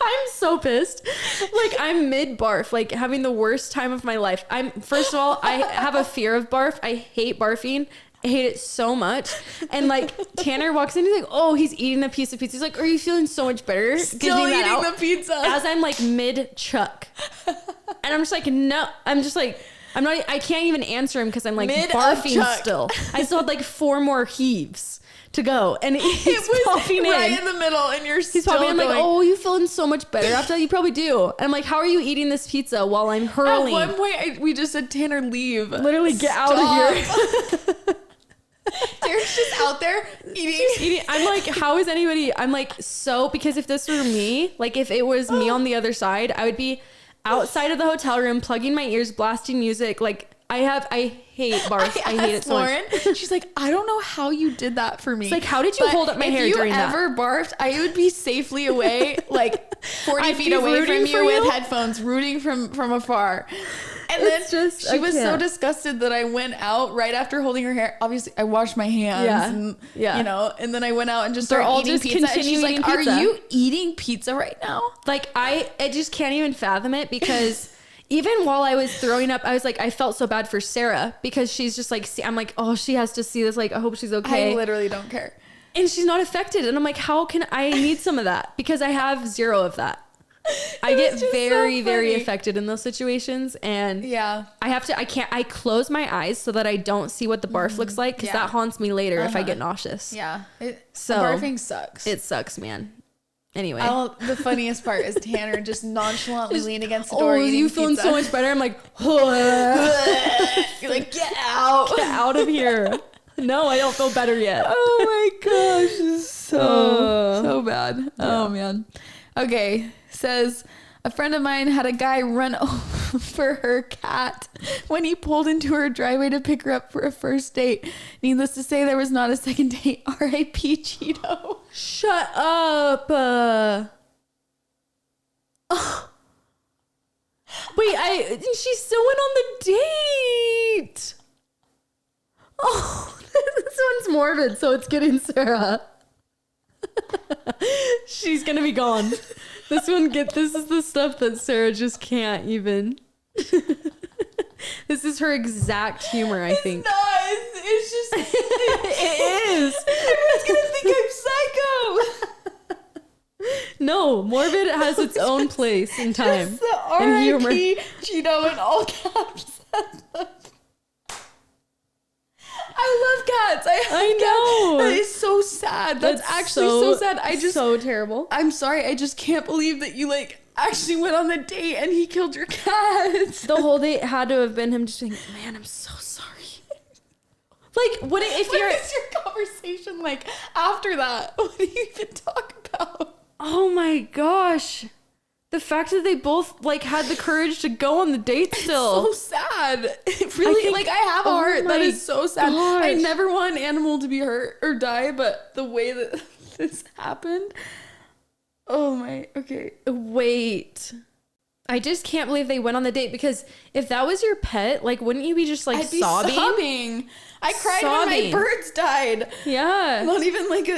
I'm so pissed. Like I'm mid barf, like having the worst time of my life. First of all, I have a fear of barf. I hate barfing. I hate it so much. And like Tanner walks in, he's like, oh, he's eating a piece of pizza. He's like, are you feeling so much better? still eating the pizza. As I'm like mid chuck. And I'm just like, no, I'm just like, I can't even answer him because I'm like barfing still. I still had like 4 more heaves to go. And he's popping right in. in the middle and He's popping in. I'm like, oh, you feeling so much better after that? You probably do. And I'm like, how are you eating this pizza while I'm hurling? At one point, we just said, Tanner, leave. Literally get out of here. Tanner's just out there eating. I'm like, how is anybody? I'm like, so, because if this were me, like if it was me on the other side, I would be outside of the hotel room, plugging my ears, blasting music. Like I hate barf. I hate it so Lauren, much. she's like, I don't know how you did that for me. It's like, how did you hold up my hair during that? If you ever barfed, I would be safely away, like 40 I'd feet be away rooting from for you you. with headphones, rooting from afar. And It's then just, she I was so can't. disgusted that I went out right after holding her hair. Obviously, I washed my hands, and, you know, and then I went out and just They're started all eating just pizza. And she's continue like, eating "Are pizza." you eating pizza right now?" Like I just can't even fathom it because even while I was throwing up, I was like, I felt so bad for Sarah because she's just like, I'm like, oh, she has to see this. Like, I hope she's okay. I literally don't care. And she's not affected. And I'm like, how can I need some of that? Because I have 0 of that. I get very, very affected in those situations. And Yeah. I close my eyes so that I don't see what the barf looks like because that haunts me later if I get nauseous. Yeah. So barfing sucks. It sucks, man. Anyway. The funniest part is Tanner just nonchalantly leaning against the door. Oh, eating you feeling pizza. so much better? I'm like, You're like, get out. get out of here. No, I don't feel better yet. Oh my gosh, this is so bad. Yeah. Oh man. Okay, says a friend of mine had a guy run over her cat when he pulled into her driveway to pick her up for a first date. Needless to say, there was not a second date. R.I.P. Cheeto. Shut up. Wait, she still went on the date. Oh, this one's morbid, so it's getting Sarah. She's gonna be gone. This is the stuff that Sarah just can't even. This is her exact humor, I think. It's just It is. everyone's gonna think I'm psycho. No, morbid has its own place in time. Just the and humor. R.I.P. Cheeto in all caps. I love cats. I know. That is so sad. That's actually so sad. So terrible. I'm sorry. I just can't believe that you like actually went on the date and he killed your cat. The whole date had to have been him just being, man, I'm so sorry. Like, what if you're... What is your conversation like after that? What do you even talk about? Oh my gosh. The fact that they both like had the courage to go on the date still. So sad. It really, I have a heart. That is so sad. Gosh. I never want an animal to be hurt or die, but the way that this happened. Oh my, okay. Wait. I just can't believe they went on the date, because if that was your pet, like, wouldn't you be just like I'd be sobbing? I cried when my birds died. Yeah. Not even like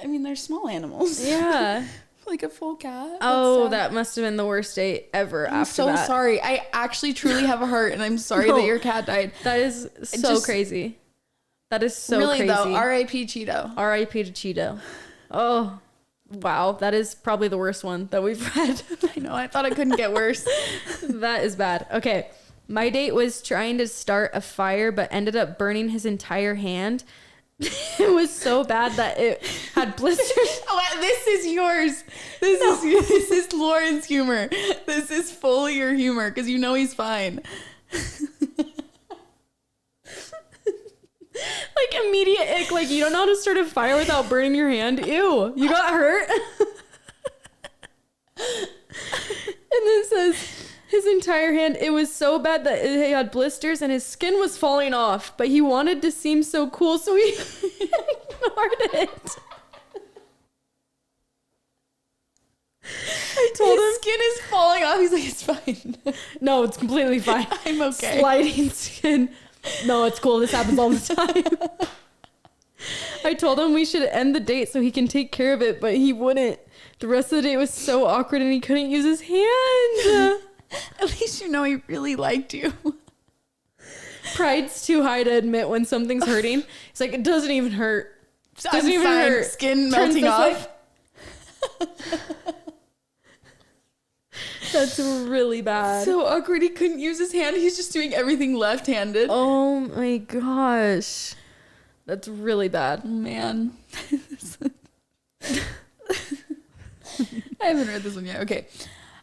I mean, they're small animals. Yeah. Like a full cat. Oh, that must have been the worst date ever. I'm so that. sorry. I actually truly have a heart, and I'm sorry that your cat died. That is so crazy. That is so really, crazy. though, R.I.P. Cheeto. R.I.P. to Cheeto. Oh, wow. That is probably the worst one that we've read. I know. I thought it couldn't get worse. That is bad. Okay. My date was trying to start a fire, but ended up burning his entire hand. It was so bad that it had blisters. Oh, this is yours. This is Lauren's humor. This is fully your humor, because you know he's fine. Like, immediate ick. Like, you don't know how to start a fire without burning your hand. Ew. You got hurt? And then it says his entire hand. It was so bad that it had blisters and his skin was falling off, but he wanted to seem so cool, so he ignored it. I told him, His skin is falling off. He's like, it's fine. no, it's completely fine. I'm okay. Sliding skin. No, it's cool. This happens all the time. I told him we should end the date so he can take care of it, but he wouldn't. The rest of the date was so awkward and he couldn't use his hand. At least you know he really liked you. Pride's too high to admit when something's hurting. He's like, it doesn't even hurt. Doesn't even fine. hurt. Skin Turns melting this off. That's really bad. So awkward. He couldn't use his hand. He's just doing everything left-handed. Oh my gosh. That's really bad. Man. I haven't read this one yet. Okay.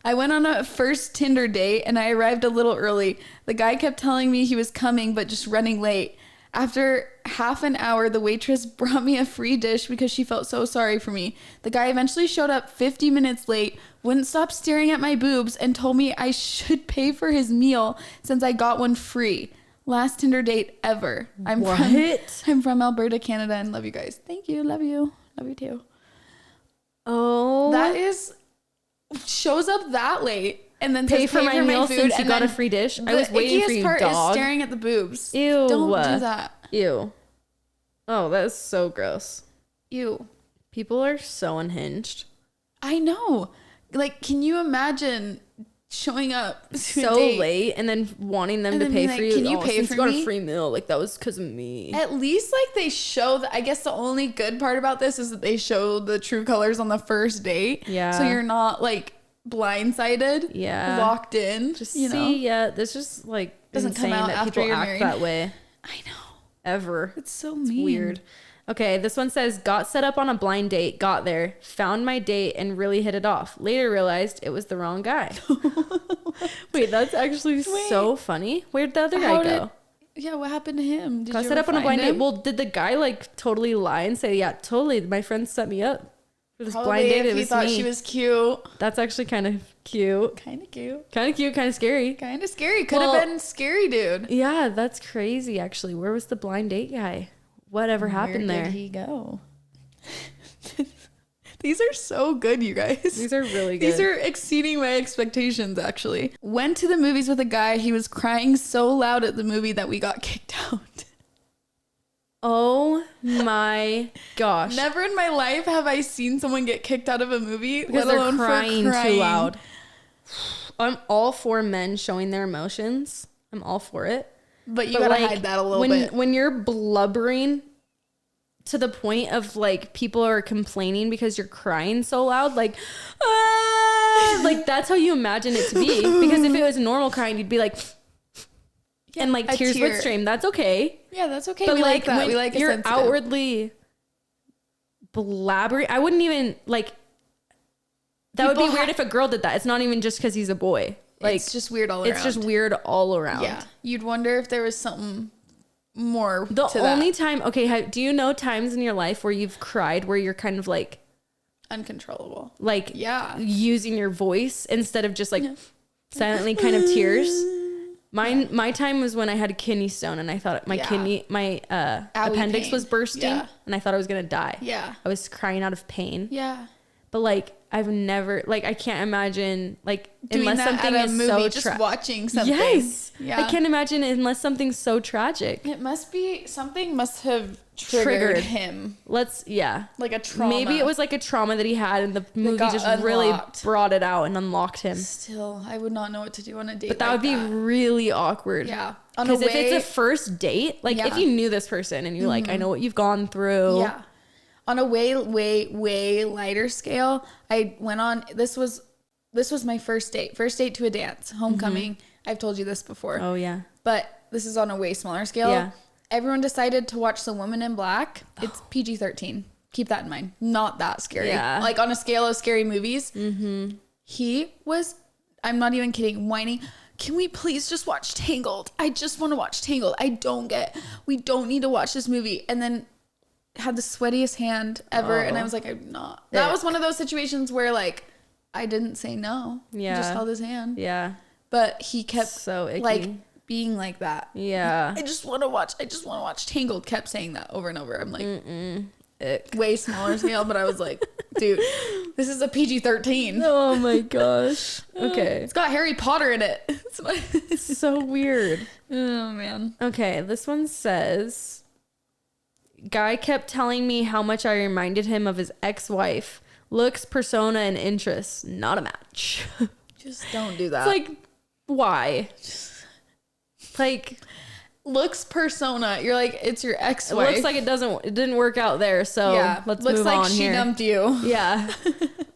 I went on a first Tinder date and I arrived a little early. The guy kept telling me he was coming, but just running late. After half an hour, the waitress brought me a free dish because she felt so sorry for me. The guy eventually showed up 50 minutes late, wouldn't stop staring at my boobs, and told me I should pay for his meal since I got one free. Last Tinder date ever. I'm from Alberta, Canada, and love you guys. Thank you. Love you. Love you too. Oh. That is... shows up that late and then pay says, for my meal food, since you and got a then free dish. I was waiting for you, part dog. is staring at the boobs. Ew. Don't do that. Ew. Oh, that is so gross. Ew. People are so unhinged. I know. Like, can you imagine showing up to so a date late and then wanting them and to then pay being for like, you? can you Oh, pay since for you got me? a free meal, like that was because of me. At least like they show that. I guess the only good part about this is that they show the true colors on the first date. Yeah. So you're not like blindsided. Yeah. Locked in. Just you know. yeah, this just like Doesn't insane come out that after people you're act married. that way. I know. Ever. It's so It's mean. weird. Okay, this one says, got set up on a blind date, got there, found my date, and really hit it off. Later realized it was the wrong guy. Wait, that's actually so funny. Where'd the other guy go? Yeah, what happened to him? Did Got you set ever up on a blind find him? date. Well, did the guy like totally lie and say, yeah, totally, my friend set me up for this Probably blind date? if It he was thought me. she was cute. That's actually kind of cute. Kind of cute. Kind of cute, kind of scary. Kind of scary. Could Well, have been scary, dude. Yeah, that's crazy, actually. Where was the blind date guy? Whatever happened Where there? did he go? These are so good, you guys. These are really good. These are exceeding my expectations, actually. Went to the movies with a guy. He was crying so loud at the movie that we got kicked out. Oh my gosh. Never in my life have I seen someone get kicked out of a movie, Because let alone they're crying, for crying too loud. I'm all for men showing their emotions. I'm all for it. But you gotta hide that a little bit. When you're blubbering to the point of like people are complaining because you're crying so loud, like, like that's how you imagine it to be. Because if it was normal crying, you'd be like, Yeah, and like a tears tear. would stream. That's okay. Yeah, that's okay. But we like that. when We like a you're sensitive. outwardly blabbering. I wouldn't even like. That would be People weird if a girl did that. It's not even just because he's a boy. Like it's just weird all around. It's just weird all around. Yeah. You'd wonder if there was something more The to only that. time, okay, do you know times in your life where you've cried where you're kind of like Uncontrollable. yeah, using your voice instead of just like silently kind of tears? My time was when I had a kidney stone and I thought my appendix was bursting and I thought I was gonna die. Yeah. I was crying out of pain. Yeah. But like I've never, like, I can't imagine, like, Doing unless that something at a is movie, so just watching something. Yes. Yeah. I can't imagine unless something's so tragic. It must be something must have triggered him. Like a trauma. Maybe it was like a trauma that he had and the movie just unlocked. really brought it out and unlocked him. Still, I would not know what to do on a date. But that would be really awkward. Yeah. Because if it's a first date, like if you knew this person and you're like, I know what you've gone through. Yeah. On a way lighter scale, I went on, this was my first date to a dance, homecoming. I've told you this before. Oh yeah. But this is on a way smaller scale. Yeah. Everyone decided to watch The Woman in Black. It's PG-13. Keep that in mind. Not that scary. Yeah. Like on a scale of scary movies. Mm-hmm. He was, I'm not even kidding, whining, can we please just watch Tangled? I just want to watch Tangled. We don't need to watch this movie. And then had the sweatiest hand ever. And I was like, I'm not. That was one of those situations where like, I didn't say no. Yeah. I just held his hand. Yeah. But he kept so icky. like being like that. Yeah. I just want to watch Tangled. Kept saying that over and over. I'm like, Ick. way smaller scale, but I was like, dude, this is a PG-13. Oh my gosh. Okay. It's got Harry Potter in it. It's so weird. Oh man. Okay, this one says, guy kept telling me how much I reminded him of his ex-wife. Looks, persona, and interests, not a match. Just don't do that. It's like, why? Like, looks, persona. You're like, it's your it ex-wife. looks like it didn't work out there, so let's looks move like on she here. dumped you. Yeah.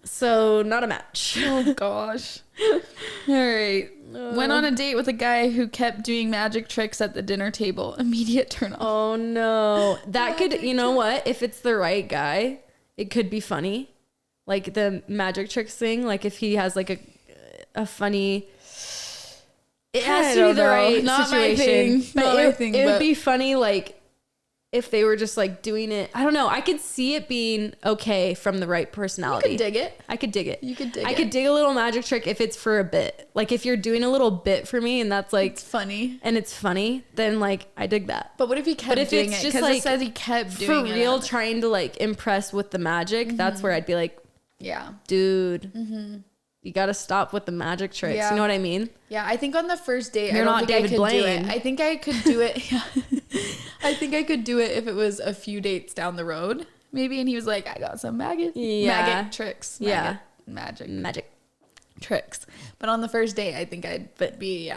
So, not a match. Oh gosh. All right. Went on a date with a guy who kept doing magic tricks at the dinner table. Immediate turn off. Oh no. That could, you know what? If it's the right guy, it could be funny. Like the magic tricks thing. Like if he has like a funny, it has to be the right Not my situation. thing. Not my thing, It would but- be funny like if they were just like doing it. I don't know. I could see it being okay from the right personality. You could dig it. I could dig it. You could dig I it. could dig a little magic trick if it's for a bit. Like if you're doing a little bit for me and that's like It's funny. and it's funny, then like I dig that. But what if he kept if doing it's it? just, Because like, it says he kept For doing it. real, trying to like impress with the magic, that's where I'd be like, Yeah. dude, you got to stop with the magic tricks. Yeah. You know what I mean? Yeah, I think on the first date, You're I don't not think David I could do Blaine. it. I think I could do it. Yeah. I think I could do it if it was a few dates down the road, maybe. And he was like, I got some magic tricks. Magic tricks. But on the first date, I think I'd be,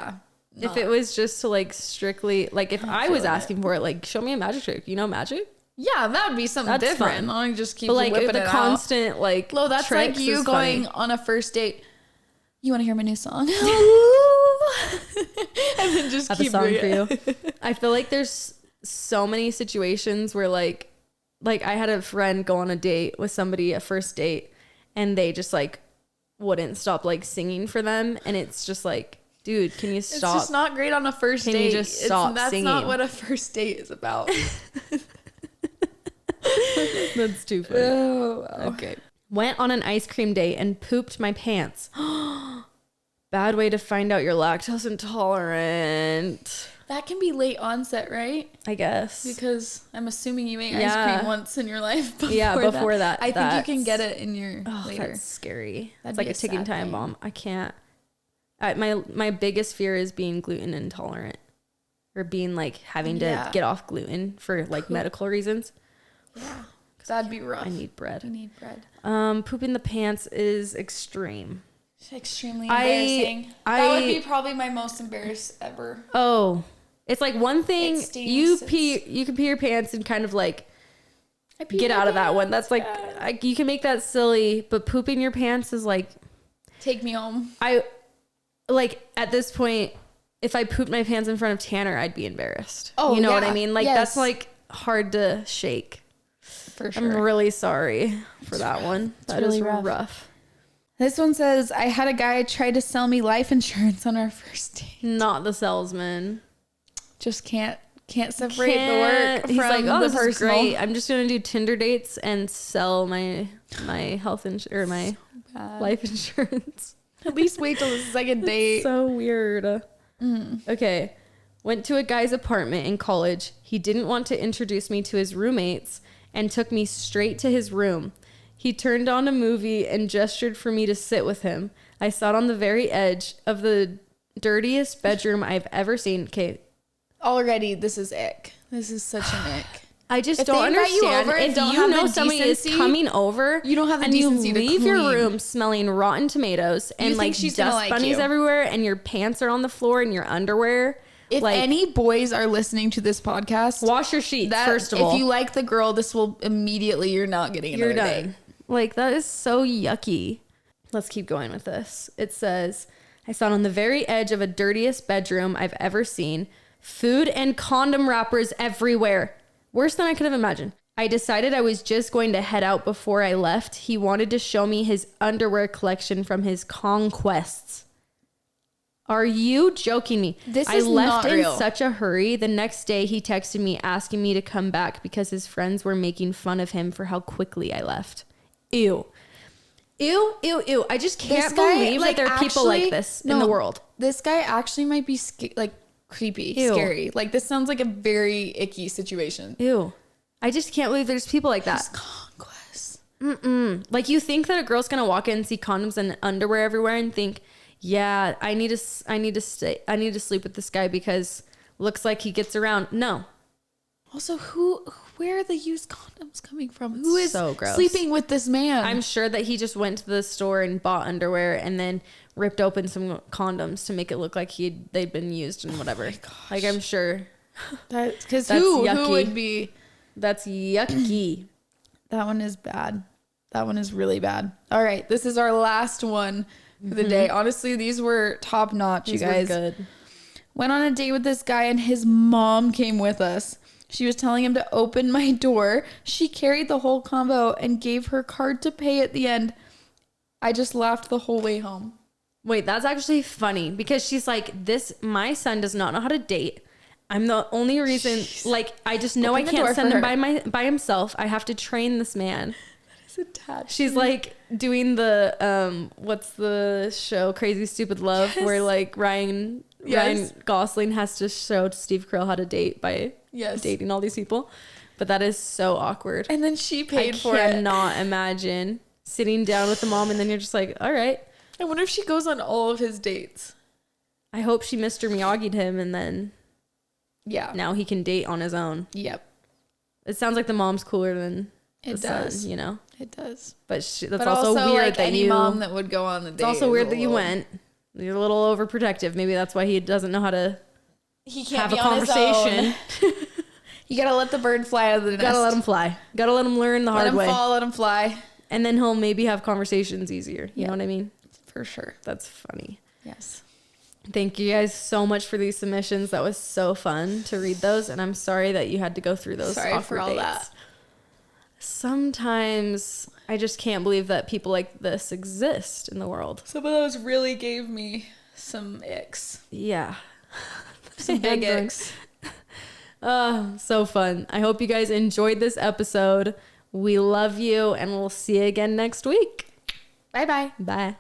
If it was just to like strictly, like if I was asking for it, like show me a magic trick. You know magic? Yeah, that would be something That's different. fun. I don't just keep But like whipping the it constant out. like Lo, that's like tricks you is going funny. on a first date. You want to hear my new song? And then just I have keep a song doing for you. I feel like there's so many situations where like I had a friend go on a date with somebody, a first date, and they just like wouldn't stop like singing for them, and it's just like, dude, can you stop? It's just not great on a first Can date. you just stop That's singing? not what a first date is about. That's too funny. Oh, wow. Okay. Went on an ice cream date and pooped my pants. Bad way to find out you're lactose intolerant. That can be late onset, right? I guess. Because I'm assuming you ate ice Yeah. cream once in your life. Before that. I think you can get it in your later. That's scary. That'd It's like be a ticking sad time thing. bomb. I can't. My biggest fear is being gluten intolerant or being like having to Yeah. get off gluten for like medical reasons. Yeah. That'd be rough. I need bread. You need bread. Pooping the pants is extreme. It's extremely embarrassing. That would be probably my most embarrassed ever. Oh, it's like one thing It stings. you can pee your pants and kind of like I peed get my out of that one. pants. That's like Yeah. you can make that silly, but pooping your pants is like Take me home. I like at this point. If I pooped my pants in front of Tanner, I'd be embarrassed. Oh, you know what yeah. I mean? Like Yes. that's like hard to shake. For sure. I'm really sorry for that one. That is really rough. rough. This one says, I had a guy try to sell me life insurance on our first date. Not the salesman. Just can't Can't separate the work from he's like, oh, the this personal. is great. I'm just gonna do Tinder dates and sell my health or my life insurance. At least wait till the second date. So weird. Okay. Went to a guy's apartment in college. He didn't want to introduce me to his roommates and took me straight to his room. He turned on a movie and gestured for me to sit with him. I sat on the very edge of the dirtiest bedroom I've ever seen. Okay. Already, this is ick. This is such an ick. I just If don't they invite you understand. over and If don't you have know the somebody is decency, coming over, you don't have the and decency you to leave your clean. room smelling rotten tomatoes and think like she's gonna dust like bunnies you. everywhere, and your pants are on the floor and your underwear. If like, any boys are listening to this podcast, wash your sheets that, first of all. if you like the girl, this will immediately, you're not getting another You're done. date. Like, that is so yucky. Let's keep going with this. It says, I sat on the very edge of a dirtiest bedroom I've ever seen. Food and condom wrappers everywhere. Worse than I could have imagined. I decided I was just going to head out before I left. He wanted to show me his underwear collection from his conquests. Are you joking me? This I is left not in real. such a hurry. The next day he texted me asking me to come back because his friends were making fun of him for how quickly I left. Ew. Ew, ew, ew. I just can't This guy, believe like, that there are people like actually- this in no, the world. This guy actually might be like creepy, Ew. scary. Like, this sounds like a very icky situation. Ew. I just can't believe there's people like that. Conquest. Like, you think that a girl's gonna walk in and see condoms and underwear everywhere and think, yeah, I need to sleep with this guy because looks like he gets around. No. Also, where are the used condoms coming from? Who is So gross. sleeping with this man? I'm sure that he just went to the store and bought underwear and then ripped open some condoms to make it look like they'd been used and whatever. Like, I'm sure. Because That's who yucky. would be? That's yucky. That one is bad. That one is really bad. All right, this is our last one for the day. Honestly, these were top notch, These you were guys. good. Went on a date with this guy and his mom came with us. She was telling him to open my door. She carried the whole combo and gave her card to pay at the end. I just laughed the whole way home. Wait, that's actually funny because she's like, my son does not know how to date. I'm the only reason, like, I just know I Open the door can't send for him her. by himself. I have to train this man. It's attached. She's like doing the, what's the show? Crazy Stupid Love, where like Ryan Gosling has to show Steve Carell how to date by dating all these people. But that is so awkward. And then she paid for I it. cannot imagine sitting down with the mom and then you're just like, all right. I wonder if she goes on all of his dates. I hope she Mr. Miyagi'd him and then now he can date on his own. Yep. It sounds like the mom's cooler than the It does. son, you know? It does. But that's But also weird like that any mom that would go on the date. It's also is weird a that you little- went. You're a little overprotective. Maybe that's why he doesn't know how to He can't have be a on his conversation. own. You gotta let the bird fly out of the nest. Gotta let him fly. Gotta let him learn the Let hard him way. fall, let him fly. And then he'll maybe have conversations easier. You know what I mean? For sure. That's funny. Yes. Thank you guys so much for these submissions. That was so fun to read those. And I'm sorry that you had to go through those Sorry awkward for all dates. that. Sometimes I just can't believe that people like this exist in the world. Some of those really gave me some icks. Yeah. Some big Yeah, icks. Oh, so fun. I hope you guys enjoyed this episode. We love you and we'll see you again next week. Bye-bye. Bye.